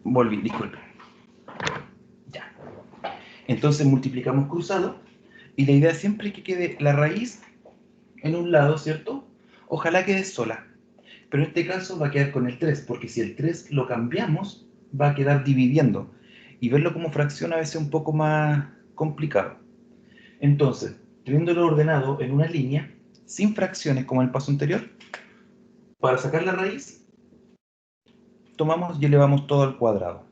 Volví, disculpe. Ya. Entonces multiplicamos cruzado, y la idea siempre es que quede la raíz en un lado, ¿cierto? Ojalá quede sola. Pero en este caso va a quedar con el 3, porque si el 3 lo cambiamos, va a quedar dividiendo. Y verlo como fracción a veces es un poco más complicado. Entonces, teniéndolo ordenado en una línea, sin fracciones como en el paso anterior, para sacar la raíz, tomamos y elevamos todo al cuadrado.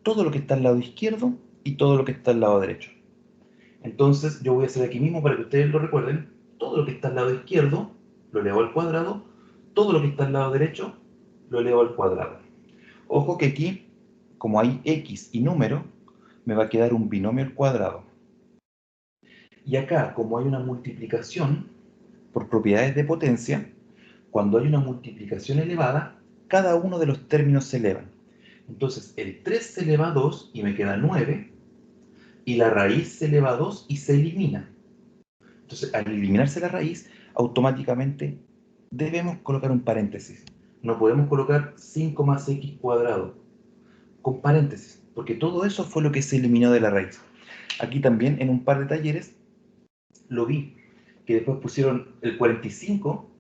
Todo lo que está al lado izquierdo y todo lo que está al lado derecho. Entonces, yo voy a hacer aquí mismo para que ustedes lo recuerden. Todo lo que está al lado izquierdo, lo elevo al cuadrado. Todo lo que está al lado derecho, lo elevo al cuadrado. Ojo que aquí, como hay x y número, me va a quedar un binomio al cuadrado. Y acá, como hay una multiplicación por propiedades de potencia, cuando hay una multiplicación elevada, cada uno de los términos se elevan. Entonces, el 3 se eleva a 2 y me queda 9, y la raíz se eleva a 2 y se elimina. Entonces, al eliminarse la raíz, automáticamente debemos colocar un paréntesis. No podemos colocar 5 más x cuadrado con paréntesis, porque todo eso fue lo que se eliminó de la raíz. Aquí también, en un par de talleres, lo vi, que después pusieron el 45,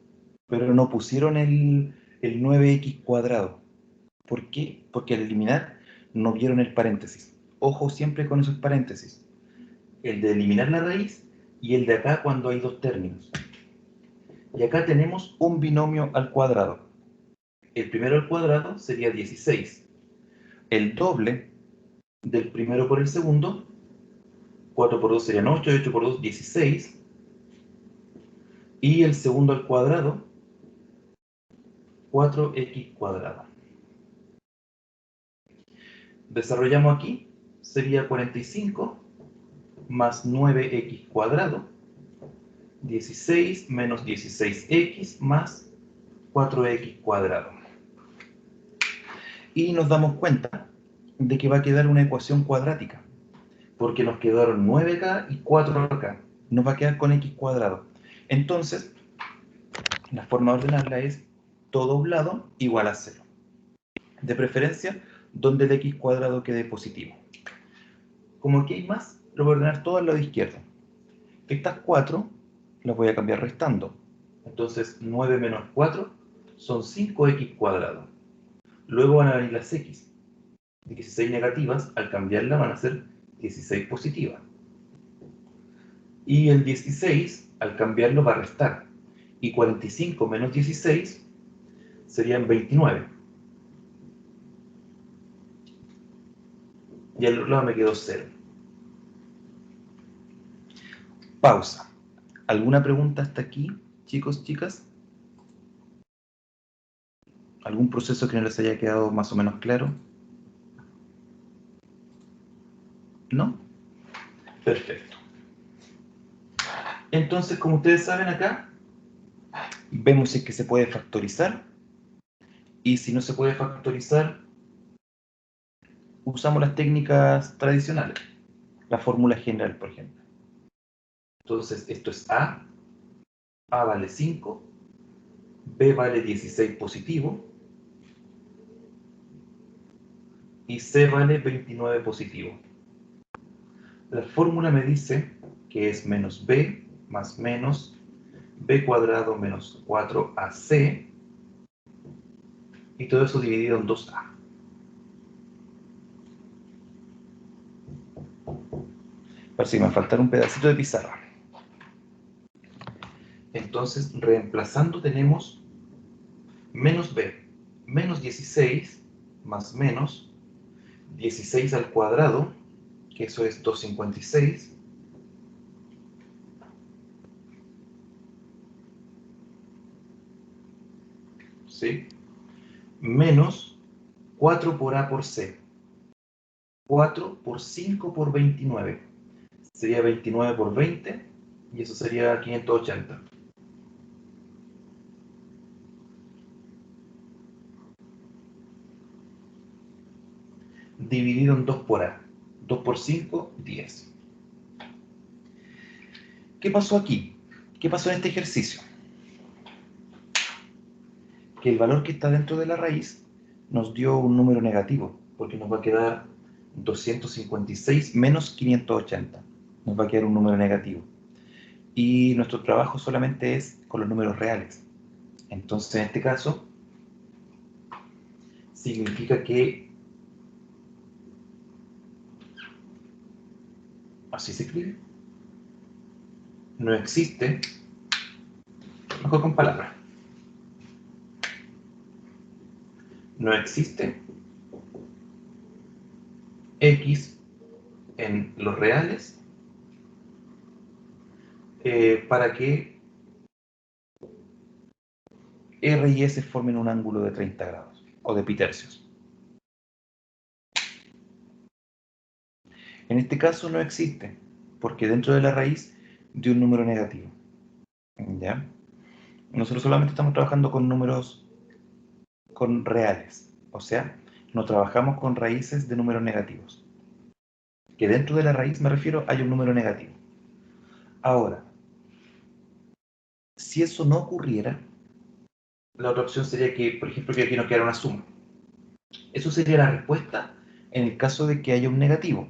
pero no pusieron el 9x cuadrado. ¿Por qué? Porque al eliminar no vieron el paréntesis. Ojo siempre con esos paréntesis. El de eliminar la raíz y el de acá cuando hay dos términos. Y acá tenemos un binomio al cuadrado. El primero al cuadrado sería 16. El doble del primero por el segundo 4 por 2 serían 8, y 8 por 2, 16. Y el segundo al cuadrado, 4x cuadrado. Desarrollamos aquí, sería 45 más 9x cuadrado, 16 menos 16x más 4x cuadrado. Y nos damos cuenta de que va a quedar una ecuación cuadrática, porque nos quedaron 9 acá y 4 acá. Nos va a quedar con x cuadrado. Entonces, la forma de ordenarla es todo doblado igual a 0. De preferencia, donde el x cuadrado quede positivo. Como aquí hay más, lo voy a ordenar todo al lado izquierdo. Estas 4 las voy a cambiar restando. Entonces, 9 menos 4 son 5x cuadrado. Luego van a venir las x. 16 negativas, al cambiarla van a ser 16 positivas. Y el 16, al cambiarlo, va a restar. Y 45 menos 16 serían 29. Y al otro lado me quedó 0. Pausa. ¿Alguna pregunta hasta aquí, chicos, chicas? ¿Algún proceso que no les haya quedado más o menos claro? ¿No? Perfecto. Entonces, como ustedes saben acá, vemos si es que se puede factorizar. Y si no se puede factorizar, usamos las técnicas tradicionales. La fórmula general, por ejemplo. Entonces, esto es A vale 5, B vale 16 positivo, y C vale 29 positivo. La fórmula me dice que es menos B más menos B cuadrado menos 4AC, y todo eso dividido en 2A. Parece que me faltará un pedacito de pizarra. Entonces, reemplazando tenemos menos B, menos 16 más menos 16 al cuadrado, que eso es 256, ¿sí? Menos 4 por A por C. 4 por 5 por 29. Sería 29 por 20, y eso sería 580. Dividido en 2 por A. 2 por 5, 10. ¿Qué pasó aquí? ¿Qué pasó en este ejercicio? Que el valor que está dentro de la raíz nos dio un número negativo, porque nos va a quedar 256 menos 580. Nos va a quedar un número negativo. Y nuestro trabajo solamente es con los números reales. Entonces, en este caso, significa que... ¿Así se escribe? No existe... Mejor con palabras. No existe X en los reales para que R y S formen un ángulo de 30 grados o de pitercios. En este caso no existe, porque dentro de la raíz dio un número negativo. ¿Ya? Nosotros solamente estamos trabajando con números con reales, o sea, no trabajamos con raíces de números negativos. Que dentro de la raíz, me refiero, hay un número negativo. Ahora, si eso no ocurriera, la otra opción sería que, por ejemplo, que aquí nos quedara una suma. Eso sería la respuesta en el caso de que haya un negativo.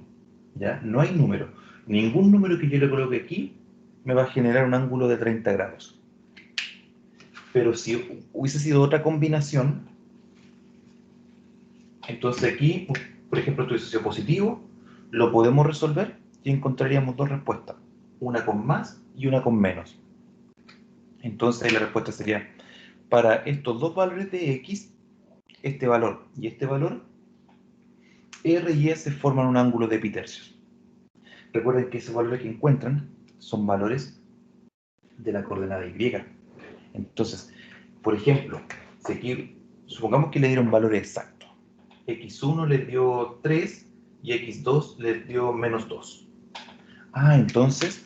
¿Ya? No hay número. Ningún número que yo le coloque aquí me va a generar un ángulo de 30 grados. Pero si hubiese sido otra combinación, entonces aquí, por ejemplo, esto hubiese sido positivo, lo podemos resolver y encontraríamos dos respuestas. Una con más y una con menos. Entonces la respuesta sería, para estos dos valores de X, este valor y este valor, R y S forman un ángulo de pitercios. recuerden que esos valores que encuentran son valores de la coordenada y. Entonces, por ejemplo, si aquí, supongamos que le dieron valores exactos. x1 les dio 3 y x2 les dio -2. Entonces,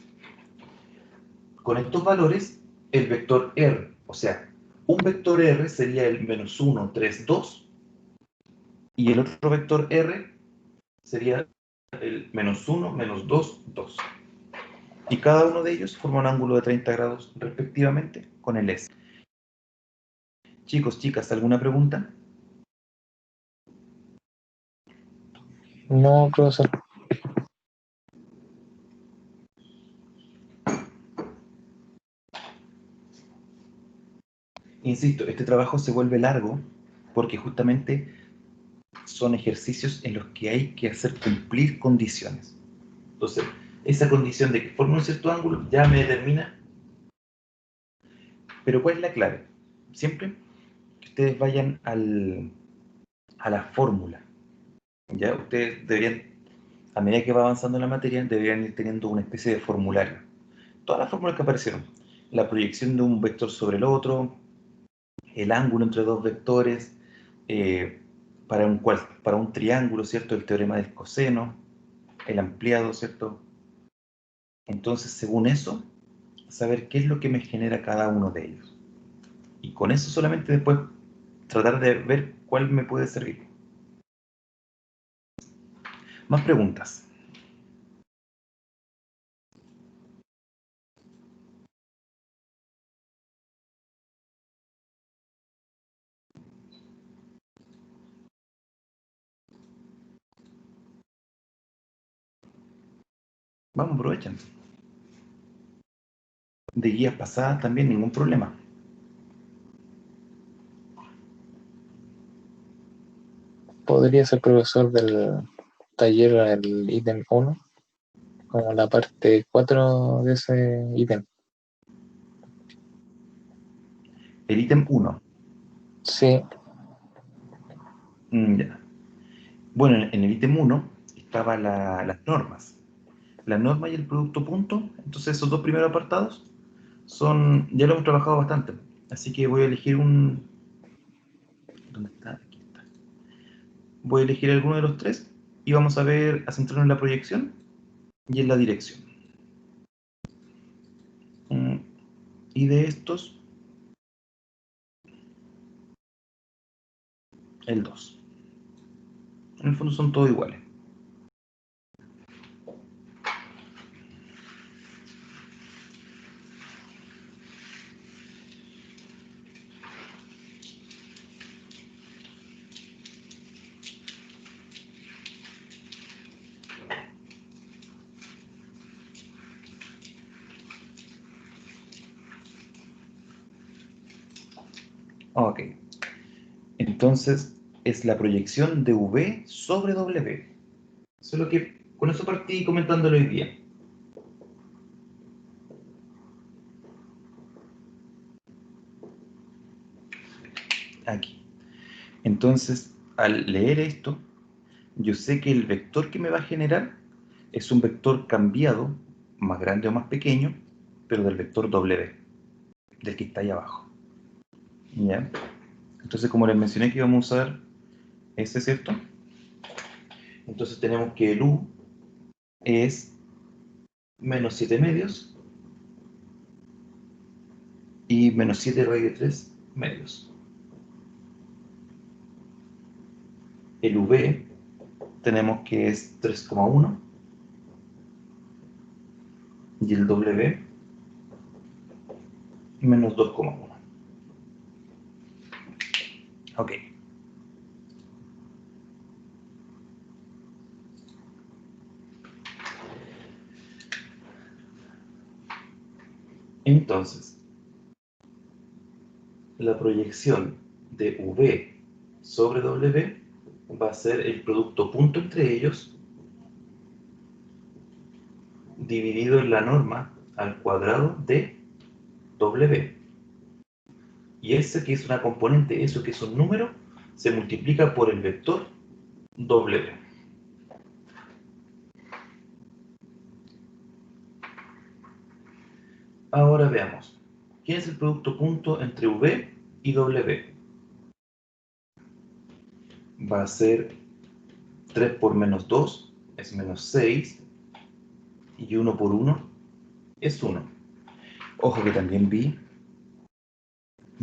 con estos valores, el vector R, o sea, un vector R sería el -1, 3, 2, y el otro vector R sería el -1, -2, 2. Y cada uno de ellos forma un ángulo de 30 grados respectivamente con el S. Chicos, chicas, ¿alguna pregunta? No, profesor. Insisto, este trabajo se vuelve largo porque justamente son ejercicios en los que hay que hacer cumplir condiciones. Entonces, esa condición de que forme un cierto ángulo ya me determina. Pero ¿cuál es la clave? Siempre que ustedes vayan a la fórmula, ya ustedes deberían, a medida que va avanzando la materia, deberían ir teniendo una especie de formulario. Todas las fórmulas que aparecieron, la proyección de un vector sobre el otro, el ángulo entre dos vectores, para un triángulo, ¿cierto? El teorema del coseno, el ampliado, ¿cierto? Entonces, según eso, saber qué es lo que me genera cada uno de ellos. Y con eso solamente después tratar de ver cuál me puede servir. Más preguntas. Vamos, aprovechen. De guías pasadas también, ningún problema. ¿Podría ser profesor del taller el ítem 1? Como la parte 4 de ese ítem. El ítem 1. Sí, Ya. Bueno, en el ítem 1 estaban las normas. La norma y el producto punto. Entonces esos dos primeros apartados ya lo hemos trabajado bastante. Así que voy a elegir ¿dónde está? Aquí está. Voy a elegir alguno de los tres y vamos a centrarnos en la proyección y en la dirección. Y de estos, el 2. En el fondo son todos iguales. Ok. Entonces, es la proyección de V sobre W. Solo que con eso partí comentándolo hoy día. Aquí. Entonces, al leer esto, yo sé que el vector que me va a generar es un vector cambiado, más grande o más pequeño, pero del vector W, del que está ahí abajo. ¿Ya? Entonces, como les mencioné que íbamos a usar ese, ¿cierto? Entonces tenemos que el U es -7 medios y -7 raíz de 3 medios. El V tenemos que es 3,1 y el W -2,1. Ok. Entonces, la proyección de V sobre W va a ser el producto punto entre ellos dividido en la norma al cuadrado de W. Y ese que es una componente, eso que es un número, se multiplica por el vector W. Ahora veamos. ¿Qué es el producto punto entre V y W? Va a ser 3 por menos 2 es menos 6 y 1 por 1 es 1. Ojo que también vi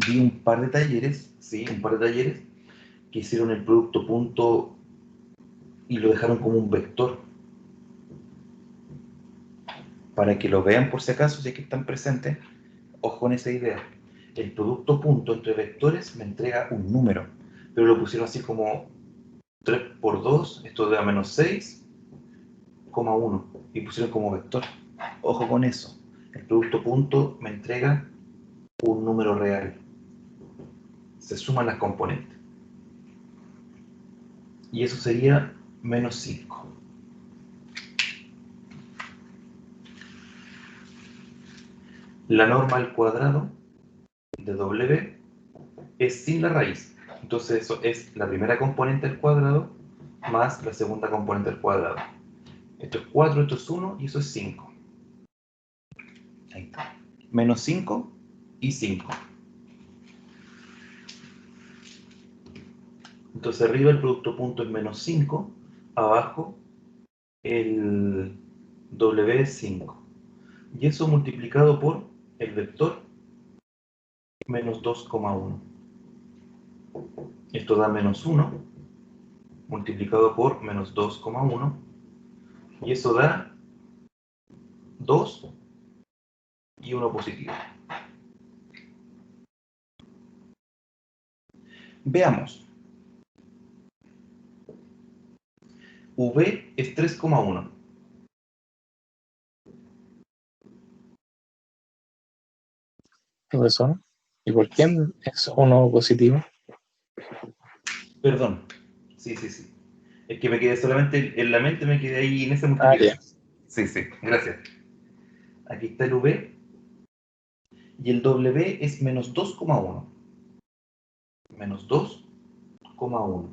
un par de talleres, sí, un par de talleres que hicieron el producto punto y lo dejaron como un vector para que lo vean por si acaso, si es que están presentes. Ojo con esa idea. El producto punto entre vectores me entrega un número, pero lo pusieron así como 3 por 2, esto da menos 6,1 y pusieron como vector. Ojo con eso. El producto punto me entrega un número real. Se suman las componentes. Y eso sería menos 5. La norma al cuadrado de W es sin la raíz. Entonces eso es la primera componente al cuadrado más la segunda componente al cuadrado. Esto es 4, esto es 1 y eso es 5. Ahí está. Menos 5 y 5. Entonces arriba el producto punto es menos 5, abajo el W es 5. Y eso multiplicado por el vector menos 2,1. Esto da menos 1 multiplicado por menos 2,1 y eso da 2 y 1 positivo. Veamos. V es 3,1. Profesor, ¿y por qué es uno positivo? Perdón. Sí, sí, sí. Es que me quedé solamente en la mente, me quedé ahí en esa Ah, ya. multiplicación. Sí, sí, gracias. Aquí está el V y el W es menos 2,1. Menos 2,1.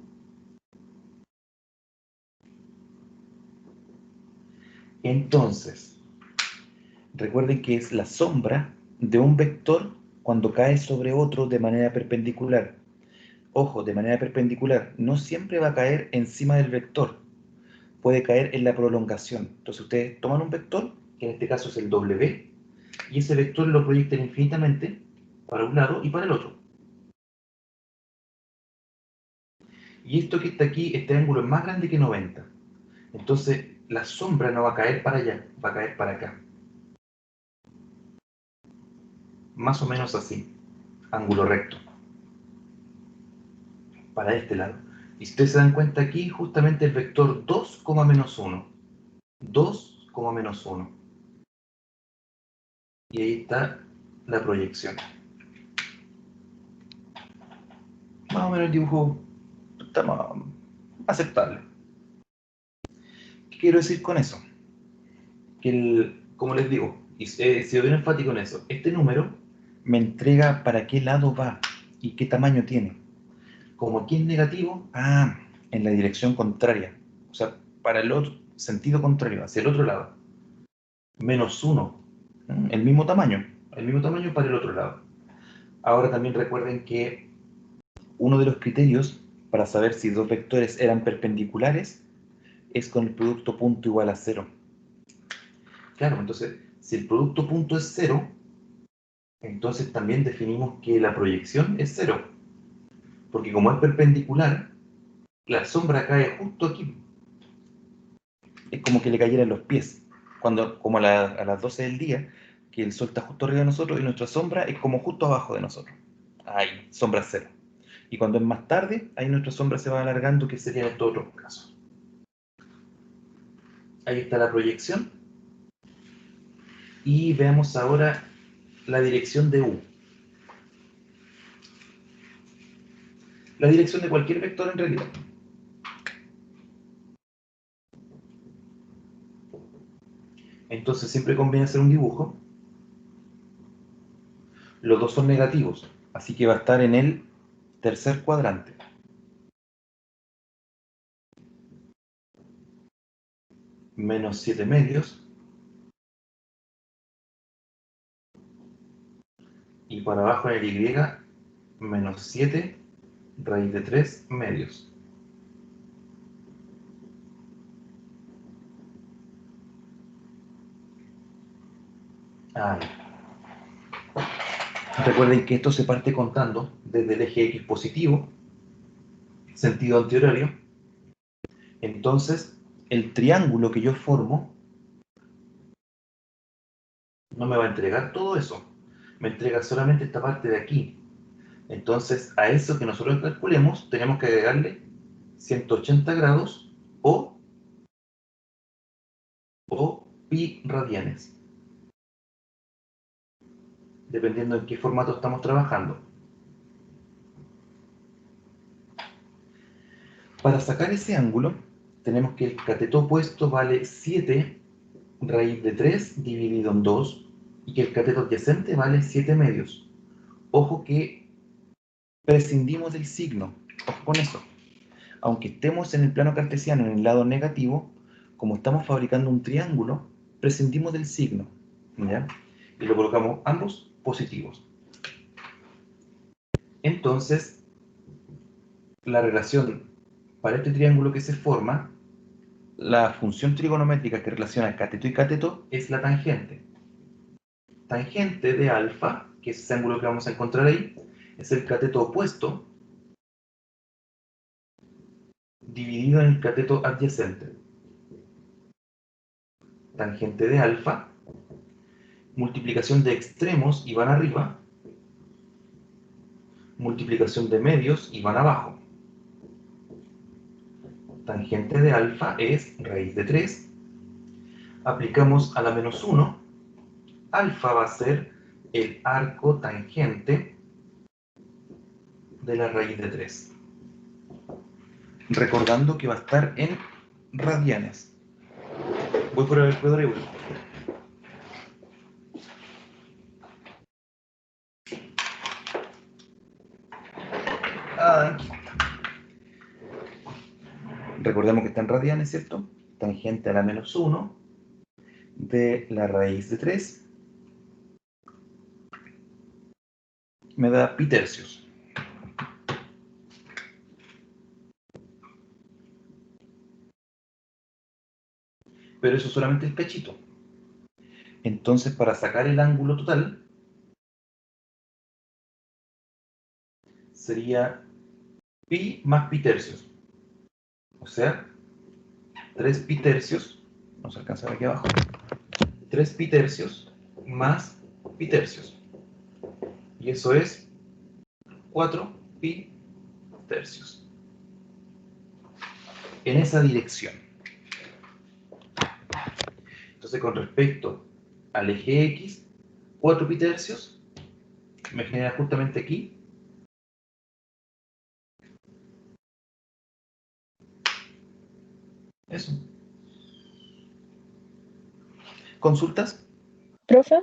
Entonces, recuerden que es la sombra de un vector cuando cae sobre otro de manera perpendicular. Ojo, de manera perpendicular, no siempre va a caer encima del vector, puede caer en la prolongación. Entonces ustedes toman un vector, que en este caso es el W, y ese vector lo proyectan infinitamente para un lado y para el otro. Y esto que está aquí, este ángulo es más grande que 90. Entonces la sombra no va a caer para allá, va a caer para acá. Más o menos así, ángulo recto, para este lado. Y si ustedes se dan cuenta aquí, justamente el vector 2, menos 1. 2, menos 1. Y ahí está la proyección. Más o menos el dibujo está más aceptable. ¿Qué quiero decir con eso? Que como les digo, y si bien enfático en eso, este número me entrega para qué lado va y qué tamaño tiene. Como aquí es negativo, en la dirección contraria. O sea, para el otro sentido contrario, hacia el otro lado. Menos 1, el mismo tamaño para el otro lado. Ahora también recuerden que uno de los criterios para saber si dos vectores eran perpendiculares es con el producto punto igual a 0. Claro, entonces, si el producto punto es 0, entonces también definimos que la proyección es 0. Porque como es perpendicular, la sombra cae justo aquí. Es como que le cayera en los pies. Como a las 12 del día, que el sol está justo arriba de nosotros y nuestra sombra es como justo abajo de nosotros. Ahí, sombra 0. Y cuando es más tarde, ahí nuestra sombra se va alargando, que sería en estos otros casos. Ahí está la proyección. Y veamos ahora la dirección de U. La dirección de cualquier vector en realidad. Entonces siempre conviene hacer un dibujo. Los dos son negativos, así que va a estar en el tercer cuadrante. Menos 7 medios. Y para abajo en el y, menos 7 raíz de 3 medios. Ahí. Recuerden que esto se parte contando desde el eje X positivo, sentido antihorario. Entonces, el triángulo que yo formo no me va a entregar todo eso. Me entrega solamente esta parte de aquí. Entonces, a eso que nosotros calculemos, tenemos que agregarle 180 grados o pi radianes, dependiendo en qué formato estamos trabajando. Para sacar ese ángulo, tenemos que el cateto opuesto vale 7 raíz de 3 dividido en 2 y que el cateto adyacente vale 7 medios. Ojo que prescindimos del signo, ojo con eso. Aunque estemos en el plano cartesiano en el lado negativo, como estamos fabricando un triángulo, prescindimos del signo, ¿ya? Y lo colocamos ambos positivos. Entonces, la relación para este triángulo que se forma, la función trigonométrica que relaciona cateto y cateto es la tangente. Tangente de alfa, que es ese ángulo que vamos a encontrar ahí, es el cateto opuesto dividido en el cateto adyacente. Tangente de alfa, multiplicación de extremos y van arriba, multiplicación de medios y van abajo. Tangente de alfa es raíz de 3. Aplicamos a la menos 1. Alfa va a ser el arco tangente de la raíz de 3. Recordando que va a estar en radianes. Voy por el cuadrículo. Aquí está. Recordemos que está en radianes, ¿cierto? Tangente a la menos 1 de la raíz de 3 me da pi tercios. Pero eso solamente es cachito. Entonces, para sacar el ángulo total, sería pi más pi tercios. O sea, 3 pi tercios, no se alcanza a ver aquí abajo, 3 pi tercios más pi tercios. Y eso es 4 pi tercios. En esa dirección. Entonces, con respecto al eje X, 4 pi tercios me genera justamente aquí eso. ¿Consultas? Profe,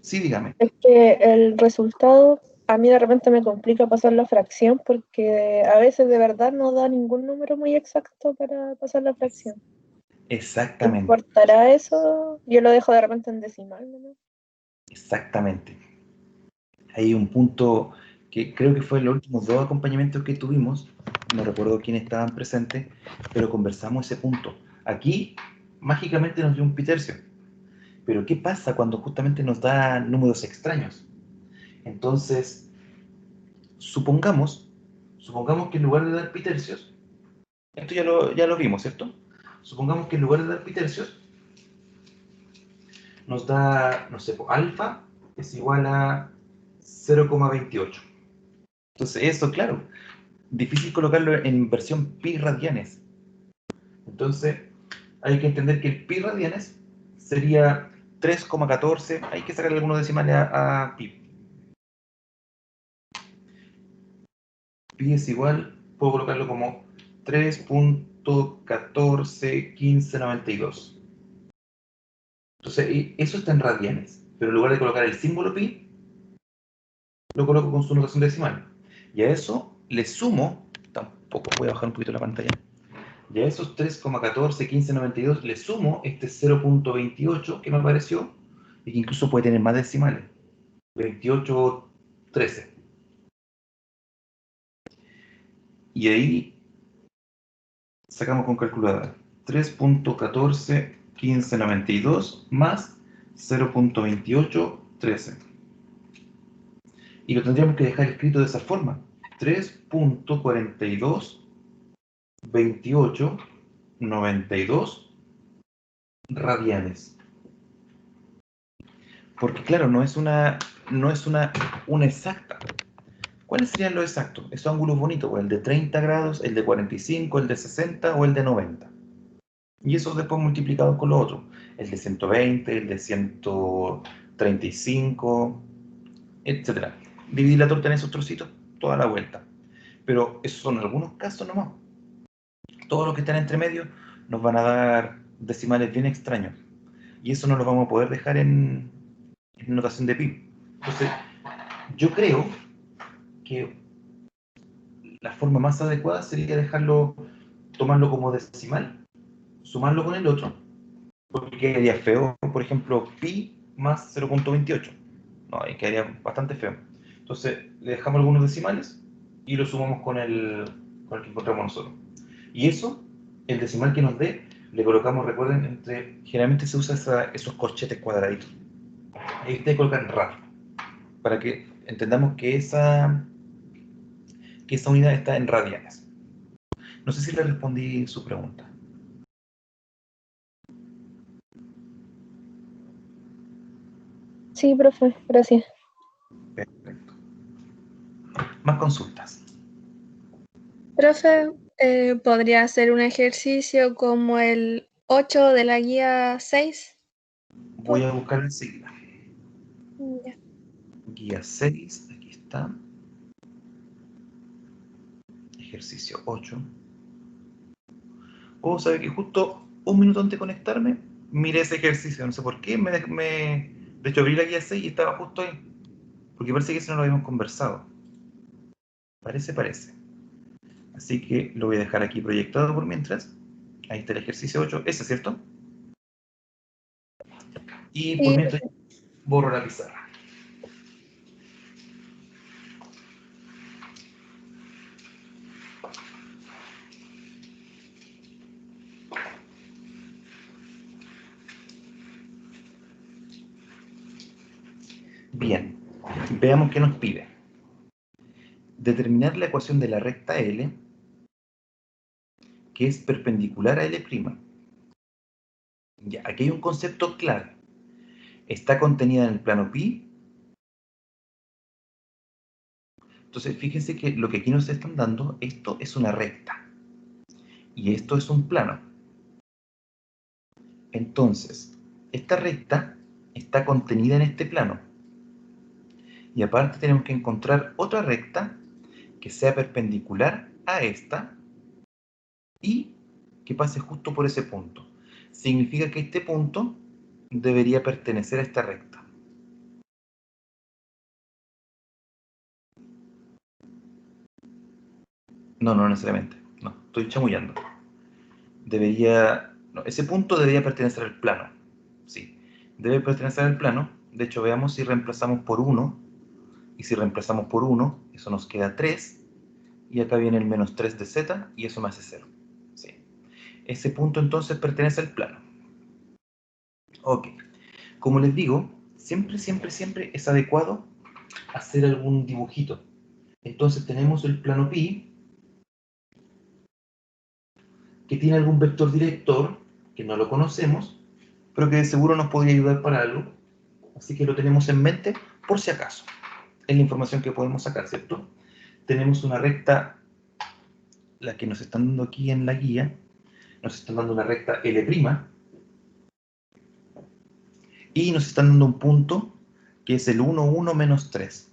Sí, dígame. es que el resultado a mí de repente me complica pasar la fracción porque a veces de verdad no da ningún número muy exacto para pasar la fracción. Exactamente. ¿Importará eso? Yo lo dejo de repente en decimal, ¿no? Exactamente. Hay un punto que creo que fue los últimos 2 acompañamientos que tuvimos, no recuerdo quiénes estaban presentes, pero conversamos ese punto. Aquí, mágicamente nos dio un pi tercio. Pero ¿qué pasa cuando justamente nos da números extraños? Entonces, supongamos que en lugar de dar pi tercios, esto ya lo vimos, ¿cierto? Supongamos que en lugar de dar pi tercios, nos da, no sé, alfa es igual a 0,28. Entonces eso, claro, difícil colocarlo en versión pi radianes. Entonces hay que entender que el pi radianes sería 3,14, hay que sacarle algunos decimales a pi. Pi es igual, puedo colocarlo como 3.141592. Entonces eso está en radianes, pero en lugar de colocar el símbolo pi, lo coloco con su notación decimal. Y a eso le sumo, tampoco voy a bajar un poquito la pantalla, y a esos 3,141592 le sumo este 0.28 que me apareció, y que incluso puede tener más decimales. 28 13. Y ahí sacamos con calculadora 3.141592 más 0.2813. Y lo tendríamos que dejar escrito de esa forma: 3.422892 radianes. Porque claro, no es una exacta. ¿Cuáles serían los exactos? Esos ángulos bonitos, el de 30 grados, el de 45, el de 60 o el de 90. Y esos después multiplicados con los otros. El de 120, el de 135, etc. Dividir la torta en esos trocitos toda la vuelta. Pero esos son algunos casos nomás. Todos los que están entre medio nos van a dar decimales bien extraños. Y eso no lo vamos a poder dejar en notación de pi. Entonces, yo creo que la forma más adecuada sería tomarlo como decimal, sumarlo con el otro, porque quedaría feo, por ejemplo, pi más 0.28. No, ahí quedaría bastante feo. Entonces, le dejamos algunos decimales y lo sumamos con el que encontramos nosotros. Y eso, el decimal que nos dé, le colocamos, recuerden, generalmente se usa esos corchetes cuadraditos. Ahí ustedes colocan rad, para que entendamos que esa unidad está en radianes. No sé si le respondí su pregunta. Sí, profe, gracias. Perfecto. Más consultas. Profe, ¿podría hacer un ejercicio como el 8 de la guía 6? Voy a buscar enseguida. Ya. Guía 6, aquí está. Ejercicio 8. Oh, sabe que justo un minuto antes de conectarme, miré ese ejercicio. No sé por qué. De hecho, abrí la guía 6 y estaba justo ahí. Porque parece que eso no lo habíamos conversado. Parece. Así que lo voy a dejar aquí proyectado por mientras. Ahí está el ejercicio 8. Ese, ¿cierto? Y por Sí, mientras borro la pizarra. Bien, veamos qué nos pide. Determinar la ecuación de la recta L, que es perpendicular a L'. Ya, aquí hay un concepto clave. Está contenida en el plano pi. Entonces, fíjense que lo que aquí nos están dando, esto es una recta. Y esto es un plano. Entonces, esta recta está contenida en este plano. Y aparte tenemos que encontrar otra recta que sea perpendicular a esta y que pase justo por ese punto. Significa que este punto debería pertenecer a esta recta. No necesariamente. No, estoy chamullando. Ese punto debería pertenecer al plano. Sí, debe pertenecer al plano. De hecho, veamos si reemplazamos por 1. Y si reemplazamos por 1, eso nos queda 3. Y acá viene el menos 3 de z y eso me hace 0. Sí. Ese punto entonces pertenece al plano. Ok. Como les digo, siempre es adecuado hacer algún dibujito. Entonces tenemos el plano pi, que tiene algún vector director, que no lo conocemos, pero que de seguro nos podría ayudar para algo. Así que lo tenemos en mente por si acaso. Es la información que podemos sacar, ¿cierto? Tenemos una recta, la que nos están dando aquí en la guía, nos están dando una recta L', y nos están dando un punto que es el 1, 1, menos 3.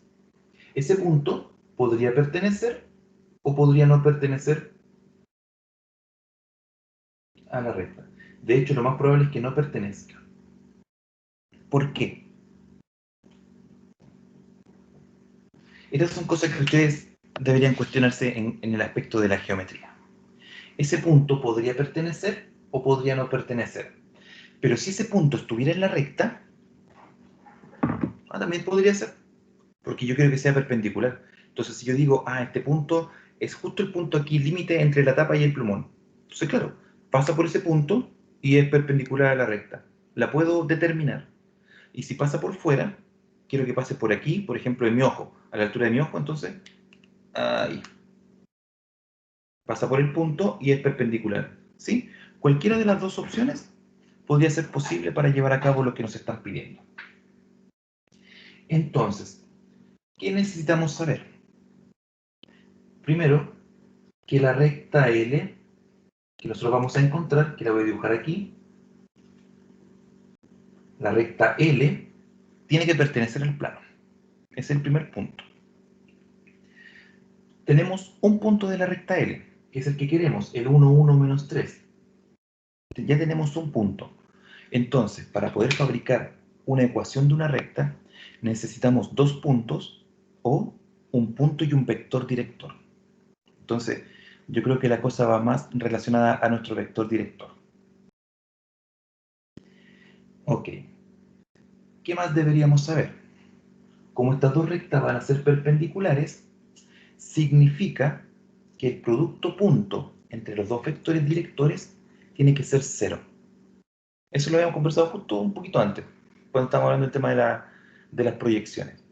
Ese punto podría pertenecer o podría no pertenecer a la recta. De hecho, lo más probable es que no pertenezca. ¿Por qué? Estas son cosas que ustedes deberían cuestionarse en el aspecto de la geometría. Ese punto podría pertenecer o podría no pertenecer. Pero si ese punto estuviera en la recta, también podría ser. porque yo quiero que sea perpendicular. Entonces, si yo digo, este punto es justo el punto aquí, límite entre la tapa y el plumón. Entonces, claro, pasa por ese punto y es perpendicular a la recta. La puedo determinar. Y si pasa por fuera, quiero que pase por aquí, por ejemplo, en mi ojo, a la altura de mi ojo, entonces, ahí. Pasa por el punto y es perpendicular. ¿Sí? Cualquiera de las dos opciones podría ser posible para llevar a cabo lo que nos están pidiendo. Entonces, ¿qué necesitamos saber? Primero, que la recta L, que nosotros vamos a encontrar, que la voy a dibujar aquí, la recta L tiene que pertenecer al plano. Es el primer punto. Tenemos un punto de la recta L, que es el que queremos, el 1, 1, menos 3. Ya tenemos un punto. Entonces, para poder fabricar una ecuación de una recta, necesitamos dos puntos o un punto y un vector director. Entonces, yo creo que la cosa va más relacionada a nuestro vector director. Ok. ¿Qué más deberíamos saber? Como estas dos rectas van a ser perpendiculares, significa que el producto punto entre los dos vectores directores tiene que ser 0. Eso lo habíamos conversado justo un poquito antes, cuando estábamos hablando del tema de las proyecciones.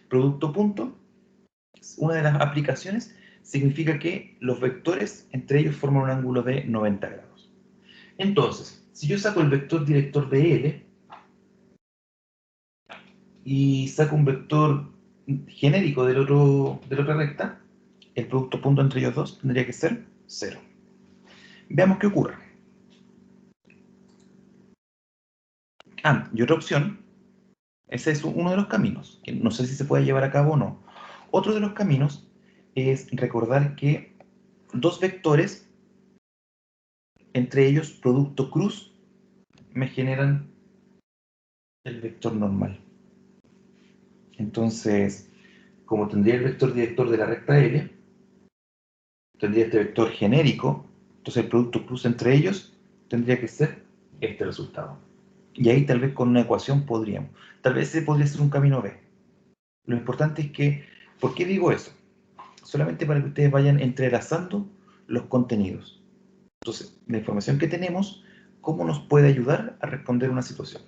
Producto punto, una de las aplicaciones, significa que los vectores entre ellos forman un ángulo de 90 grados. Entonces, si yo saco el vector director de L y saco un vector genérico de la otra recta, el producto punto entre ellos dos tendría que ser 0. Veamos qué ocurre. Y otra opción, ese es uno de los caminos, que no sé si se puede llevar a cabo o no. Otro de los caminos es recordar que dos vectores, entre ellos producto cruz, me generan el vector normal. Entonces, como tendría el vector director de la recta L, tendría este vector genérico, entonces el producto cruz entre ellos tendría que ser este resultado. Y ahí tal vez con una ecuación podríamos. Tal vez ese podría ser un camino B. Lo importante es que, ¿por qué digo eso? Solamente para que ustedes vayan entrelazando los contenidos. Entonces, la información que tenemos, ¿cómo nos puede ayudar a responder una situación?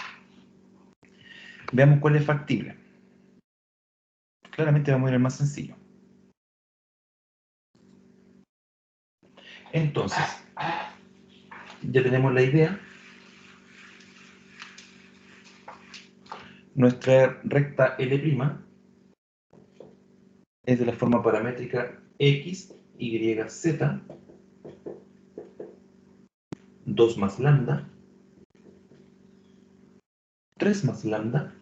Veamos cuál es factible. Claramente vamos a ir al más sencillo. Entonces, ya tenemos la idea. Nuestra recta L' es de la forma paramétrica x, y, z, 2 más lambda, 3 más lambda,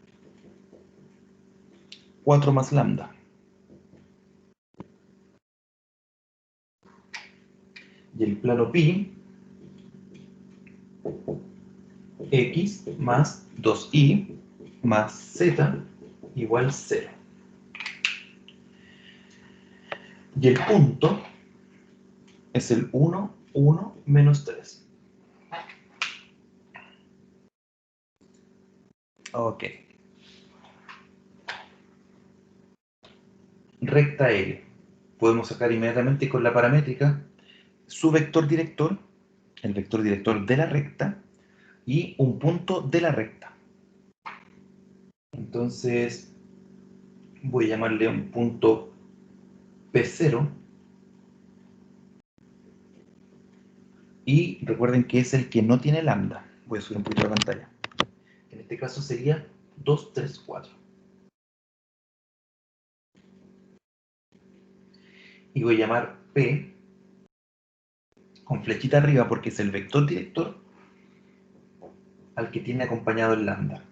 4 más lambda. Y el plano pi, x más 2y más z igual 0. Y el punto es el 1, 1, menos 3. Ok. Recta L. Podemos sacar inmediatamente con la paramétrica su vector director, el vector director de la recta, y un punto de la recta. Entonces, voy a llamarle un punto P0. Y recuerden que es el que no tiene lambda. Voy a subir un poquito la pantalla. En este caso sería 2, 3, 4. Y voy a llamar P con flechita arriba porque es el vector director al que tiene acompañado el lambda.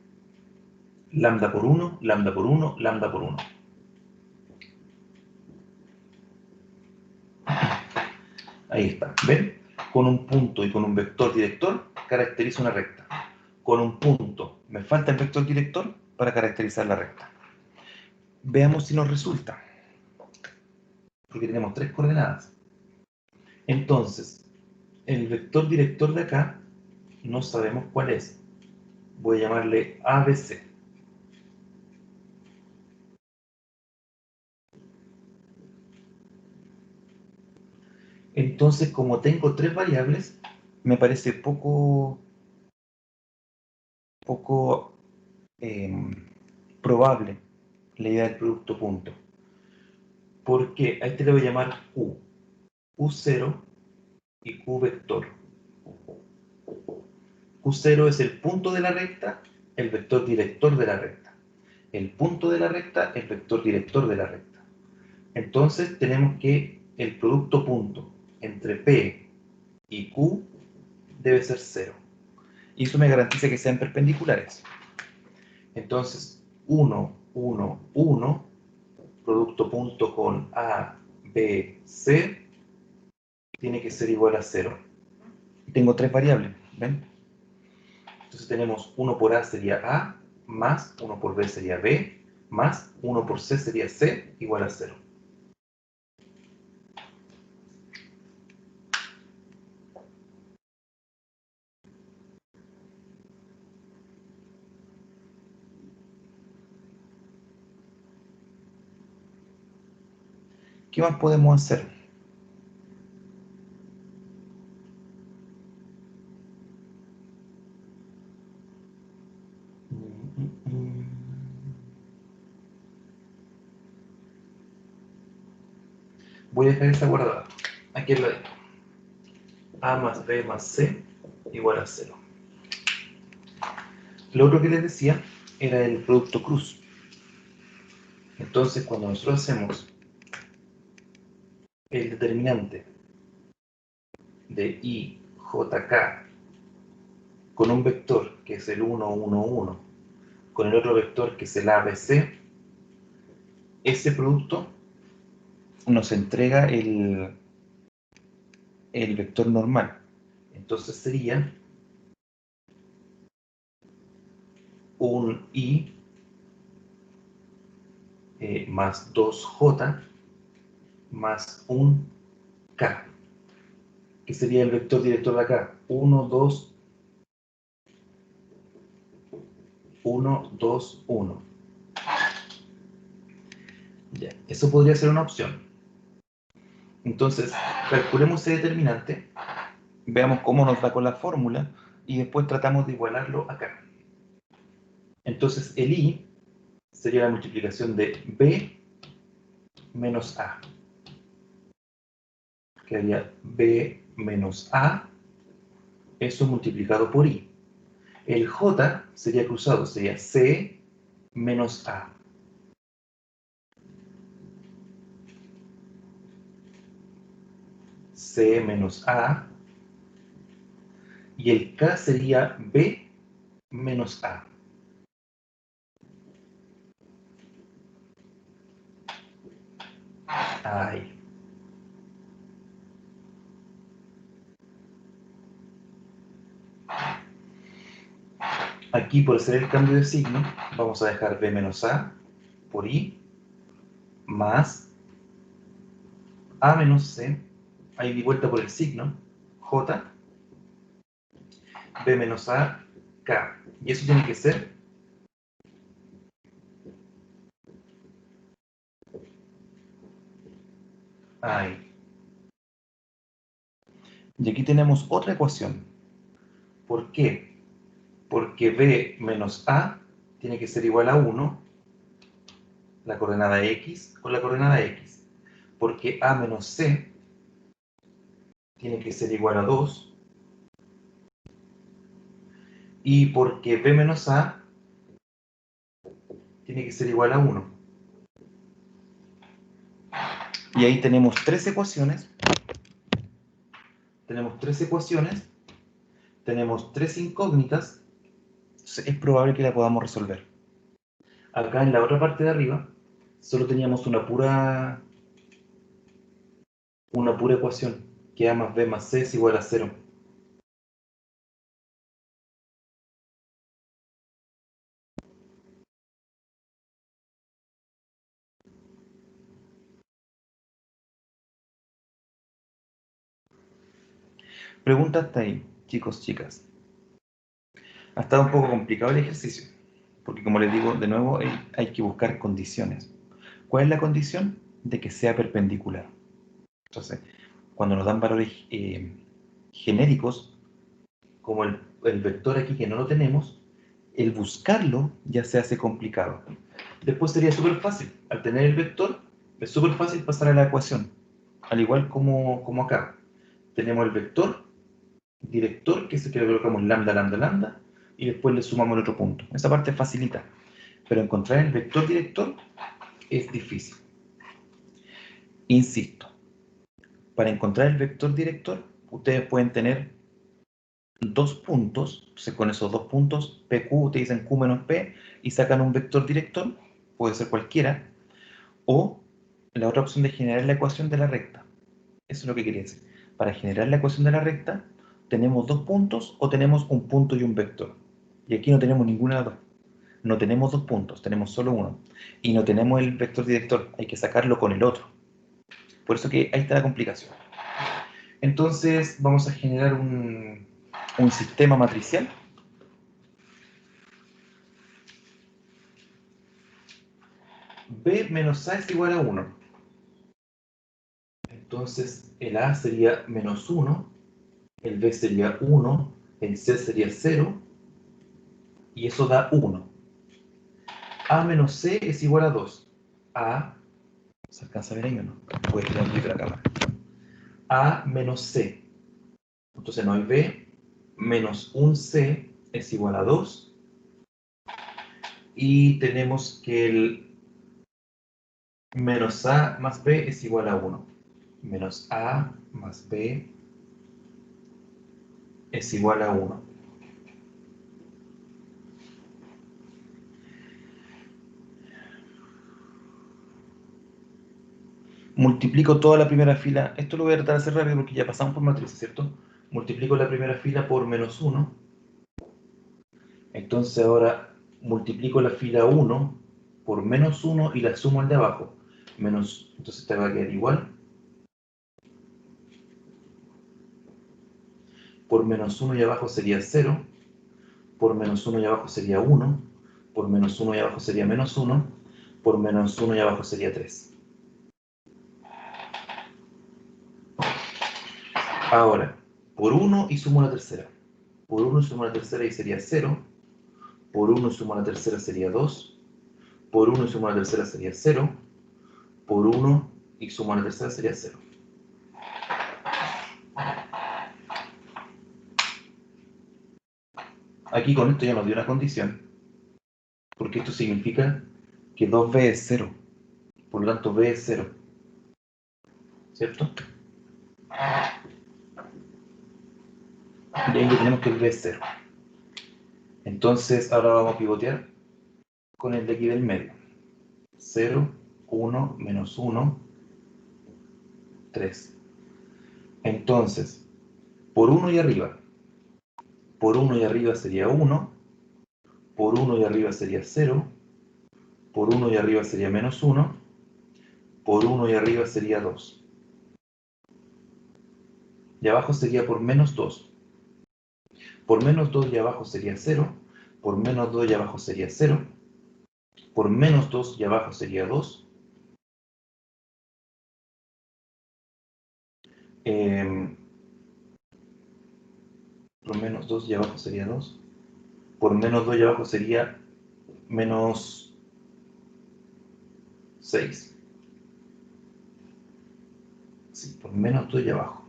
Lambda por 1, lambda por 1, lambda por 1. Ahí está. ¿Ven? Con un punto y con un vector director caracteriza una recta. Con un punto me falta el vector director para caracterizar la recta. Veamos si nos resulta. Porque tenemos 3 coordenadas. Entonces, el vector director de acá no sabemos cuál es. Voy a llamarle ABC. Entonces, como tengo tres variables, me parece poco probable la idea del producto punto. Porque a este le voy a llamar Q. Q0 y Q vector. Q0 es el punto de la recta, el vector director de la recta. El punto de la recta, el vector director de la recta. Entonces tenemos que el producto punto entre P y Q debe ser 0. Y eso me garantiza que sean perpendiculares. Entonces, 1, 1, 1, producto punto con A, B, C, tiene que ser igual a 0. Tengo tres variables, ¿ven? Entonces tenemos 1 por A sería A, más 1 por B sería B, más 1 por C sería C, igual a 0. ¿Qué más podemos hacer? Voy a dejar esa guardada. Aquí la dejo. A más B más C igual a 0. Lo otro que les decía era el producto cruz. Entonces, cuando nosotros hacemos el determinante de IJK con un vector que es el 1, 1, 1, con el otro vector que es el ABC, ese producto nos entrega el vector normal. Entonces sería un I más 2J más un K, que sería el vector director de acá. 1, 2, 1, 2, 1. Ya, eso podría ser una opción. Entonces, calculemos ese determinante, veamos cómo nos va con la fórmula y después tratamos de igualarlo acá. Entonces, el I sería la multiplicación de B menos A. Quedaría B menos A, eso multiplicado por I. El J sería cruzado, sería C menos A. C menos A. Y el K sería B menos A. Ahí. Aquí, por hacer el cambio de signo, vamos a dejar B menos A por I, más A menos C, ahí di vuelta por el signo, J, B menos A, K. Y eso tiene que ser ahí. Y aquí tenemos otra ecuación. ¿Por qué? Porque B menos A tiene que ser igual a 1, la coordenada X con la coordenada X. Porque A menos C tiene que ser igual a 2. Y porque B menos A tiene que ser igual a 1. Y ahí tenemos tres ecuaciones. Tenemos tres incógnitas. Es probable que la podamos resolver. Acá en la otra parte de arriba solo teníamos una pura ecuación, que A más B más C es igual a 0. Pregunta hasta ahí, chicos, chicas. Ha estado un poco complicado el ejercicio, porque como les digo, de nuevo hay que buscar condiciones. ¿Cuál es la condición? De que sea perpendicular. Entonces, cuando nos dan valores genéricos, como el vector aquí que no lo tenemos, el buscarlo ya se hace complicado. Después sería súper fácil. Al tener el vector, es súper fácil pasar a la ecuación. Al igual como acá. Tenemos el vector director, que es el que le colocamos lambda, lambda, lambda, y después le sumamos el otro punto. Esa parte facilita. Pero encontrar el vector director es difícil. Insisto, para encontrar el vector director, ustedes pueden tener dos puntos. Entonces, con esos dos puntos, PQ, ustedes dicen Q menos P, y sacan un vector director, puede ser cualquiera, o la otra opción de generar la ecuación de la recta. Eso es lo que quería decir. Para generar la ecuación de la recta, tenemos dos puntos o tenemos un punto y un vector. Y aquí no tenemos ninguna de las dos. No tenemos dos puntos, tenemos solo uno. Y no tenemos el vector director, hay que sacarlo con el otro. Por eso que ahí está la complicación. Entonces vamos a generar un sistema matricial. B menos A es igual a 1. Entonces el A sería menos 1, el B sería 1, el C sería 0, y eso da 1. A menos C es igual a 2. A, ¿se alcanza a ver ahí o no? Voy a tirar un poquito la cámara. A menos C. Entonces no hay B, menos un C es igual a 2. Y tenemos que el menos A más B es igual a 1. Menos A más B es igual a 1. Multiplico toda la primera fila. Esto lo voy a tratar de hacer rápido porque ya pasamos por matrices, ¿cierto? Multiplico la primera fila por menos 1. Entonces ahora multiplico la fila 1 por menos 1 y la sumo al de abajo. Entonces esta va a quedar igual. Por menos 1 y abajo sería 0. Por menos 1 y abajo sería 1. Por menos 1 y abajo sería menos 1. Por menos 1 y abajo sería 3. Ahora, por 1 y sumo la tercera. Por 1 y sumo la tercera y sería 0. Por 1 y sumo la tercera sería 2. Por 1 y sumo la tercera sería 0. Por 1 y sumo la tercera sería 0. Aquí con esto ya nos dio una condición, porque esto significa que 2b es 0. Por lo tanto, b es 0. ¿Cierto? Y ahí ya tenemos que el b es 0. Entonces, ahora vamos a pivotear con el de aquí del medio. 0, 1, menos 1, 3. Entonces, por 1 y arriba. Por 1 y arriba sería 1. Por 1 y arriba sería 0. Por 1 y arriba sería menos 1. Por 1 y arriba sería 2. Y abajo sería por menos 2. Por menos 2 y abajo sería 0. Por menos 2 y abajo sería 0. Por menos 2 y abajo sería 2. Por menos 2 y abajo sería 2. Por menos 2 y abajo sería menos 6. Sí, por menos 2 y abajo.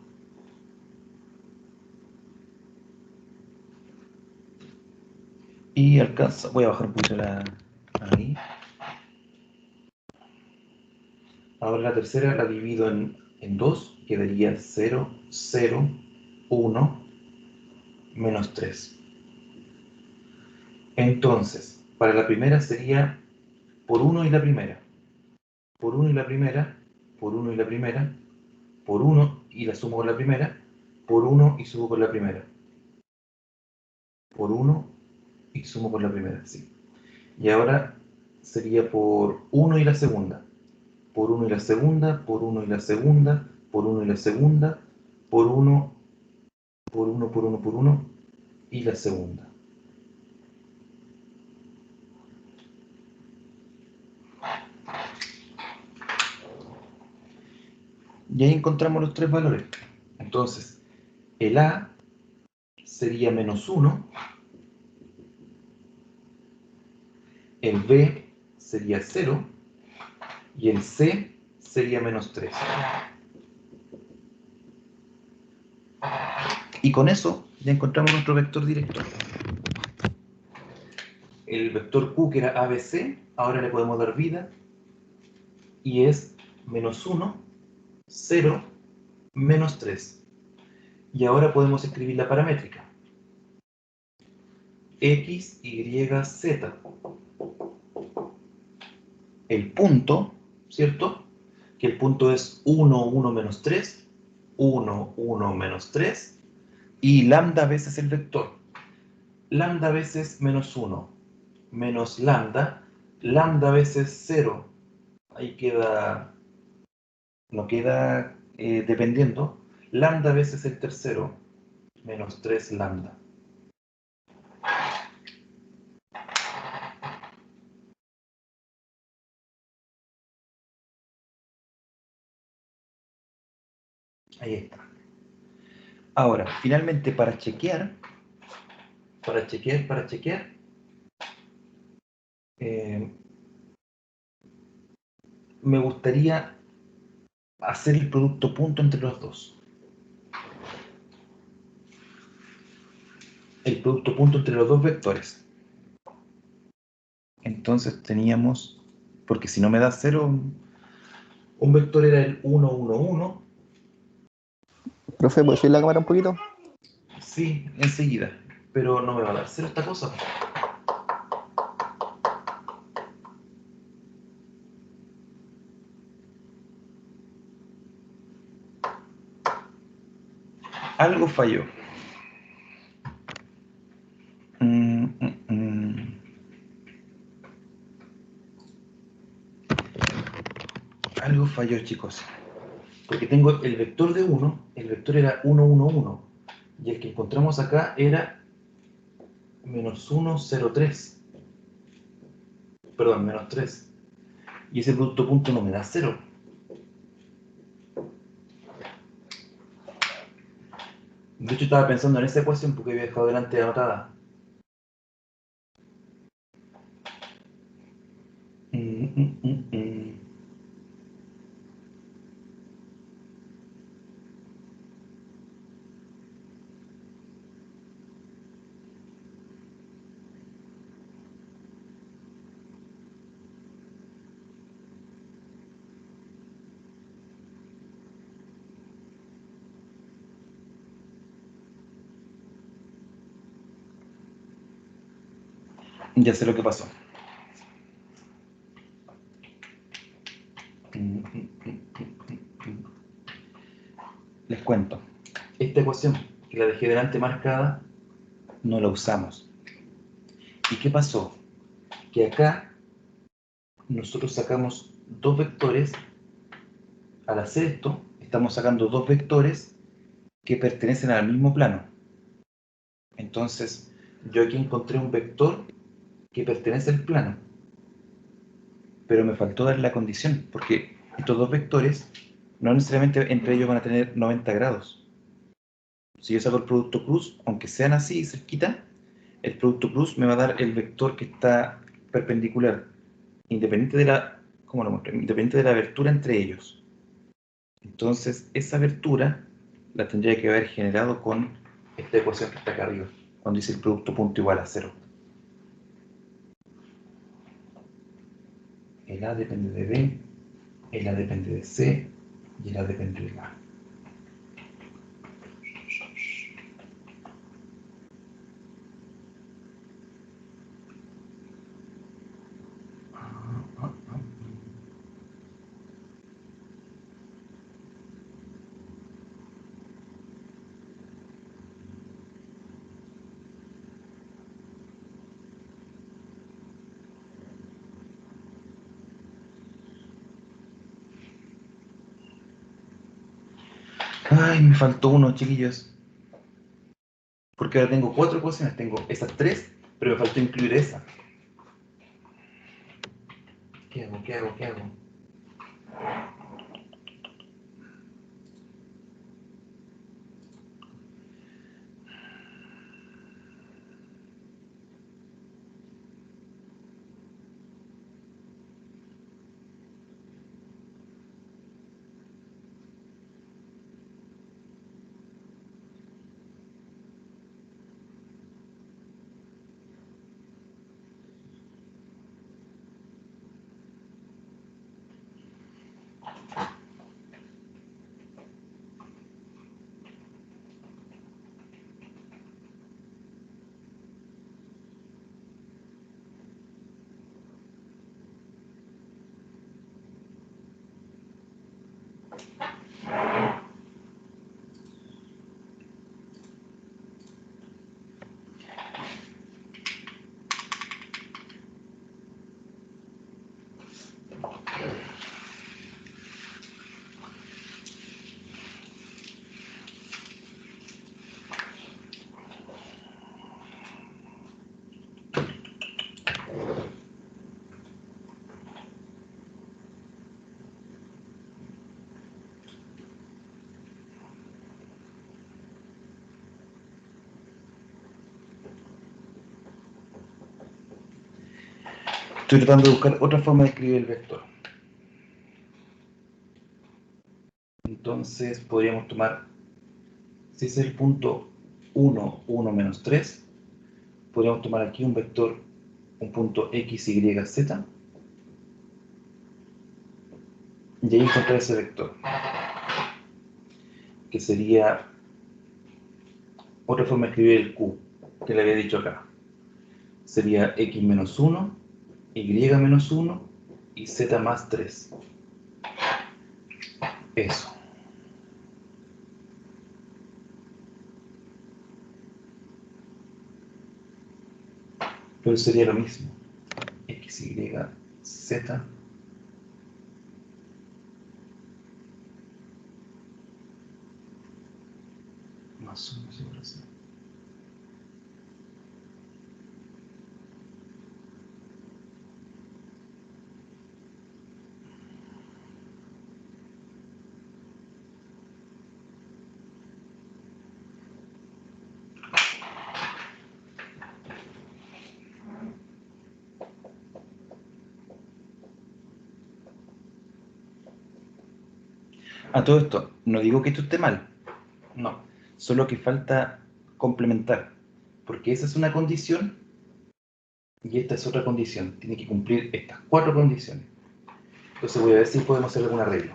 Y alcanza, voy a bajar un poquito ahí. Ahora la tercera la divido en 2, quedaría 0, 0, 1, menos 3. Entonces, para la primera sería por 1 y la primera. Por 1 y la primera, por 1 y la primera, por 1 y la sumo con la primera, por 1 y sumo con la primera. Por 1 y sumo con la primera, sí. Y ahora sería por 1 y la segunda. Por 1 y la segunda, por 1 y la segunda, por 1 y la segunda, por 1, por 1, por 1, por 1 y la segunda. Y ahí encontramos los tres valores. Entonces, el A sería menos 1, el B sería 0 y el C sería menos 3. Y con eso ya encontramos nuestro vector director. El vector Q, que era ABC, ahora le podemos dar vida y es menos 1, 0, menos 3. Y ahora podemos escribir la paramétrica. X, Y, Z. El punto, ¿cierto? Que el punto es 1, 1, menos 3, 1, 1, menos 3, y lambda veces el vector. Lambda veces menos 1, menos lambda, lambda veces 0. Ahí queda, no queda dependiendo. Lambda veces el tercero, menos 3 lambda. Ahí está. Ahora, finalmente, para chequear, me gustaría hacer el producto punto entre los dos. El producto punto entre los dos vectores. Entonces teníamos, porque si no me da 0, un vector era el 1, 1, 1. Profe, ¿puedo subir la cámara un poquito? Sí, enseguida. Pero no me va a dar 0 esta cosa. Algo falló. Algo falló, chicos. Porque tengo el vector de 1, el vector era 1, 1, 1. Y el que encontramos acá era menos 1, 0, 3. Perdón, menos 3. Y ese producto punto no me da 0. De hecho, estaba pensando en esa ecuación porque había dejado delante anotada. Ya sé lo que pasó. Les cuento. Esta ecuación, que la dejé delante marcada, no la usamos. ¿Y qué pasó? Que acá nosotros sacamos dos vectores. Al hacer esto, estamos sacando dos vectores que pertenecen al mismo plano. Entonces, yo aquí encontré un vector que pertenece al plano. Pero me faltó dar la condición, porque estos dos vectores no necesariamente entre ellos van a tener 90 grados. Si yo saco el producto cruz, aunque sean así cerquita, el producto cruz me va a dar el vector que está perpendicular, independiente de la, ¿cómo lo muestro? Independiente de la abertura entre ellos. Entonces, esa abertura la tendría que haber generado con esta ecuación que está acá arriba, cuando dice el producto punto igual a 0. El A depende de B, el A depende de C y el A depende de A. Ay, me faltó uno, chiquillos. Porque ahora tengo 4 ecuaciones, tengo esas 3, pero me faltó incluir esa. ¿Qué hago? Estoy tratando de buscar otra forma de escribir el vector. Entonces podríamos tomar, si es el punto 1, 1 menos 3, podríamos tomar aquí un vector, un punto x, y, z, y ahí encontrar ese vector, que sería otra forma de escribir el q, que le había dicho acá. Sería x menos 1, y menos 1 y z más 3. Eso. Pero sería lo mismo. X, Y, Z. Más 1 sobre 0. A todo esto, no digo que esto esté mal, no, solo que falta complementar, porque esa es una condición y esta es otra condición, tiene que cumplir estas 4 condiciones. Entonces voy a ver si podemos hacer algún arreglo.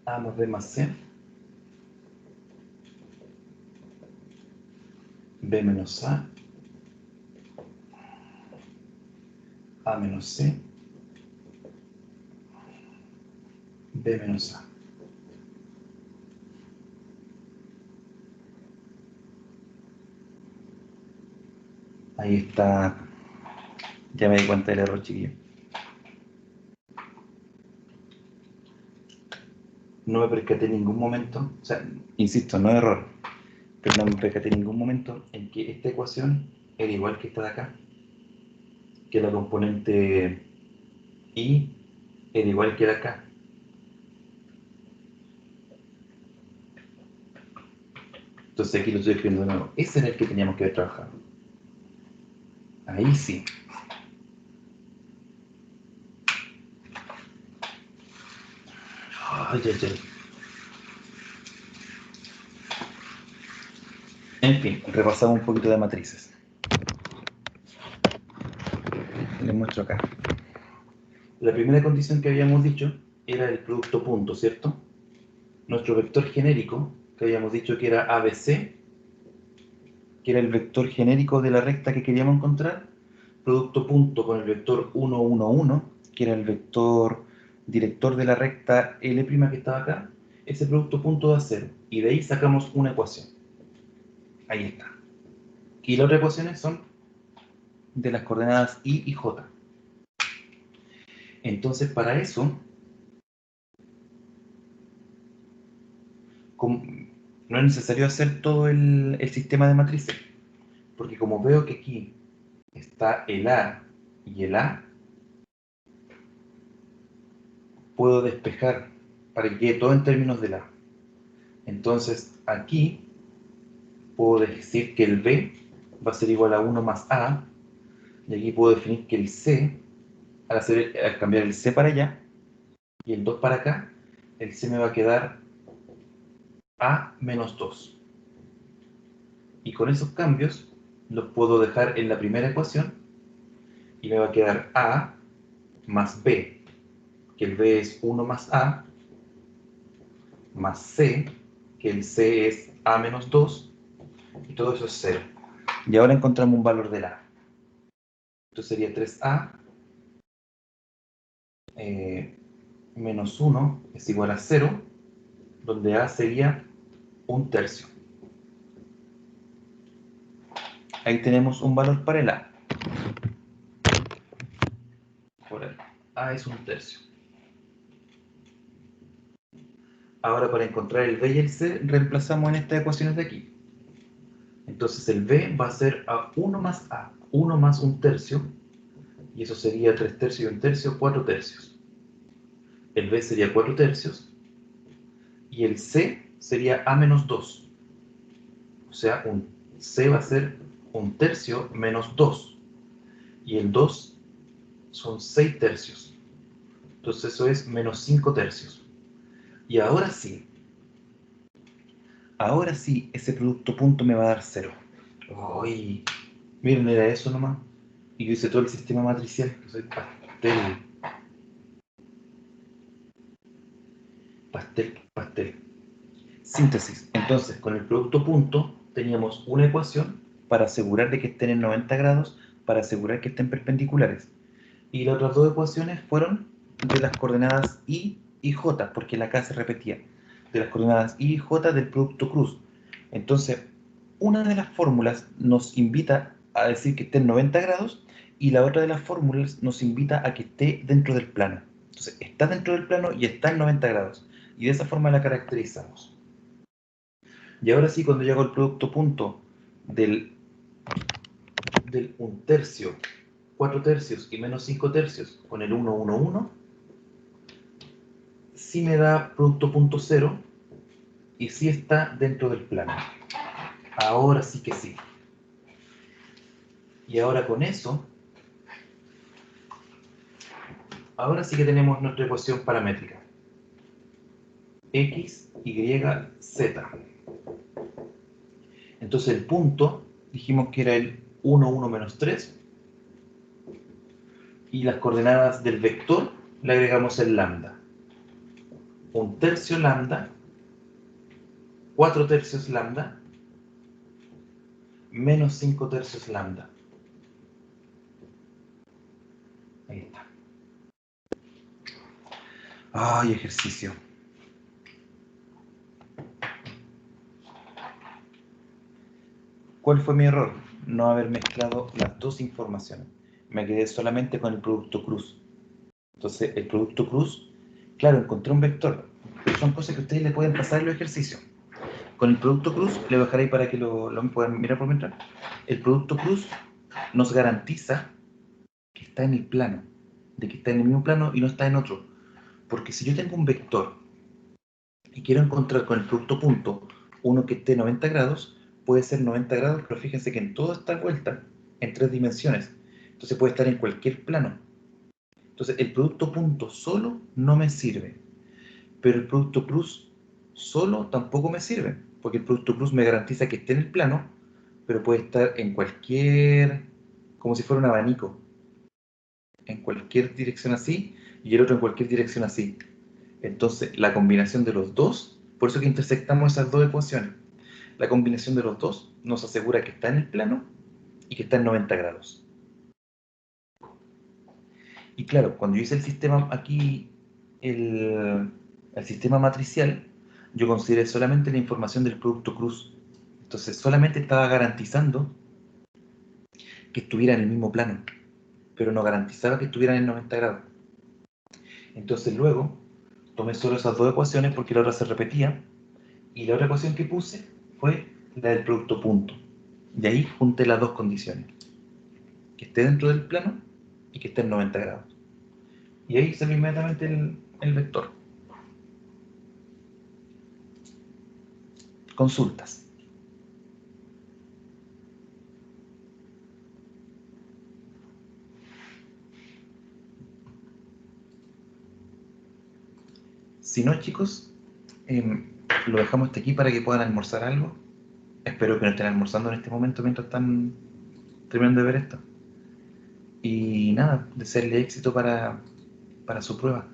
A más B más C, B menos A menos C, B menos A. Ahí está. Ya me di cuenta del error, chiquillo. No me percaté en ningún momento, o sea, insisto, no es error, pero no me percaté en ningún momento en que esta ecuación era igual que esta de acá, que la componente y era igual que la acá. Entonces aquí lo estoy escribiendo de nuevo. Ese era el que teníamos que haber trabajado. Ahí sí. Ay, ay, ay. En fin, repasamos un poquito de matrices. Les muestro acá. La primera condición que habíamos dicho era el producto punto, ¿cierto? Nuestro vector genérico, que habíamos dicho que era ABC, que era el vector genérico de la recta que queríamos encontrar, producto punto con el vector 1, 1, 1, que era el vector director de la recta L' que estaba acá, ese producto punto da 0, y de ahí sacamos una ecuación. Ahí está. Y las otras ecuaciones son de las coordenadas Y y J. Entonces, para eso, no es necesario hacer todo el sistema de matrices, porque como veo que aquí está el A y el A, puedo despejar para que quede todo en términos del A. Entonces, aquí puedo decir que el B va a ser igual a 1 más A, y aquí puedo definir que el C, al cambiar el C para allá, y el 2 para acá, el C me va a quedar A menos 2. Y con esos cambios los puedo dejar en la primera ecuación, y me va a quedar A más B, que el B es 1 más A, más C, que el C es A menos 2, y todo eso es 0. Y ahora encontramos un valor del A. Esto sería 3A menos 1 es igual a 0, donde A sería 1/3. Ahí tenemos un valor para el A. Por el A es 1/3. Ahora para encontrar el B y el C, reemplazamos en estas ecuaciones de aquí. Entonces el B va a ser a 1 más A, 1 más 1/3, y eso sería 3/3 y 1/3, 4/3. El B sería 4/3, y el C sería A menos 2. O sea, un C va a ser 1/3 menos 2, y el 2 son 6/3. Entonces eso es menos 5/3. Y ahora sí, ese producto punto me va a dar 0. ¡Ay! Miren, era eso nomás. Y yo hice todo el sistema matricial, que soy pastel. Pastel. Síntesis. Entonces, con el producto punto teníamos una ecuación para asegurar de que estén en 90 grados, para asegurar que estén perpendiculares. Y las otras dos ecuaciones fueron de las coordenadas Y y J, porque la K se repetía. De las coordenadas Y y J del producto cruz. Entonces, una de las fórmulas nos invita a decir que esté en 90 grados y la otra de las fórmulas nos invita a que esté dentro del plano. Entonces, está dentro del plano y está en 90 grados. Y de esa forma la caracterizamos. Y ahora sí, cuando yo hago el producto punto del 1/3, 4/3 y menos 5/3 con el 1, 1, 1, sí me da producto punto 0 y sí está dentro del plano. Ahora sí que sí. Y ahora con eso, ahora sí que tenemos nuestra ecuación paramétrica. X, Y, Z. Entonces el punto, dijimos que era el 1, 1 menos 3. Y las coordenadas del vector le agregamos el lambda. 1/3 lambda, 4/3 lambda, menos 5/3 lambda. Ahí está. ¡Ay, ejercicio! ¿Cuál fue mi error? No haber mezclado las dos informaciones. Me quedé solamente con el producto cruz. Entonces, el producto cruz, claro, encontré un vector, pero son cosas que ustedes le pueden pasar en los ejercicios. Con el producto cruz, le bajaré para que lo puedan mirar por mientras. El producto cruz nos garantiza que está en el plano, de que está en el mismo plano y no está en otro. Porque si yo tengo un vector y quiero encontrar con el producto punto uno que esté 90 grados, puede ser 90 grados, pero fíjense que en toda esta vuelta, en 3 dimensiones, entonces puede estar en cualquier plano. Entonces el producto punto solo no me sirve, pero el producto cruz solo tampoco me sirve, porque el producto cruz me garantiza que esté en el plano, pero puede estar en cualquier, como si fuera un abanico, en cualquier dirección así, y el otro en cualquier dirección así. Entonces, la combinación de los dos, por eso que intersectamos esas dos ecuaciones, la combinación de los dos nos asegura que está en el plano y que está en 90 grados. Y claro, cuando yo hice el sistema aquí, el sistema matricial, yo consideré solamente la información del producto cruz. Entonces, solamente estaba garantizando que estuviera en el mismo plano, pero no garantizaba que estuviera en 90 grados. Entonces, luego, tomé solo esas dos ecuaciones porque la otra se repetía, y la otra ecuación que puse fue la del producto punto. De ahí junté las dos condiciones, que esté dentro del plano y que esté en 90 grados. Y ahí salió inmediatamente el vector. Consultas. Si no, chicos, lo dejamos hasta aquí para que puedan almorzar algo. Espero que no estén almorzando en este momento mientras están terminando de ver esto. Y nada, desearle éxito para su prueba.